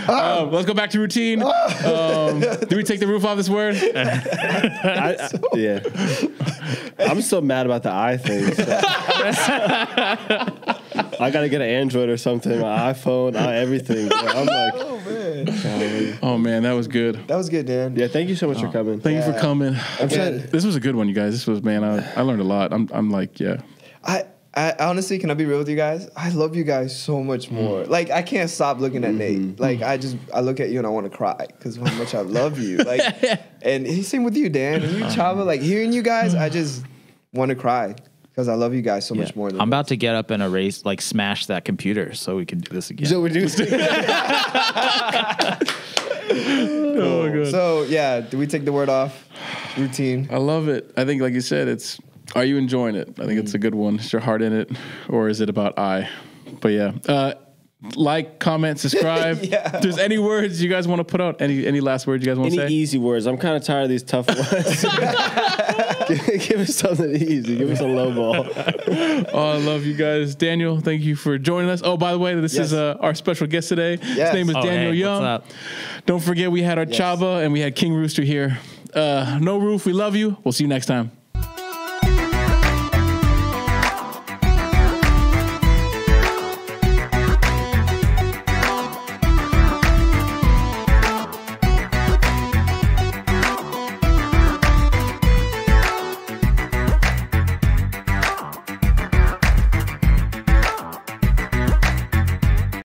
let's go back to routine. Do we take the roof off this word?
Yeah. I'm still mad about the eye thing. So. I got to get an Android or something, my iPhone, everything. So I'm like,
oh man, that was good.
That was good, Dan.
Yeah, thank you so much for coming.
Thank you for coming.
Again.
This was a good one, you guys. This was, man, I learned a lot. I'm like, yeah.
I honestly, can I be real with you guys? I love you guys so much more. Like, I can't stop looking at Nate. Like, I look at you and I want to cry because how much I love you. Like, and same with you, Dan, and you, Chava. Like, hearing you guys, I just want to cry because I love you guys so much more.
I'm about to get up and erase, like, smash that computer so we can do this again.
So we do.
Oh my God.
So yeah, do we take the word off? Routine.
I love it. I think, like you said, are you enjoying it? I think it's a good one. Is your heart in it, or is it about I? But yeah, like, comment, subscribe. If there's any words you guys want to put out, any last words you guys want to say?
Any easy words? I'm kind of tired of these tough ones. Give us something easy. Give us a low ball.
Oh, I love you guys. Daniel, thank you for joining us. Oh, by the way, this is our special guest today. His name is Daniel Young.
What's up?
Don't forget, we had our Chaba and we had King Rooster here. No Roof, we love you. We'll see you next time.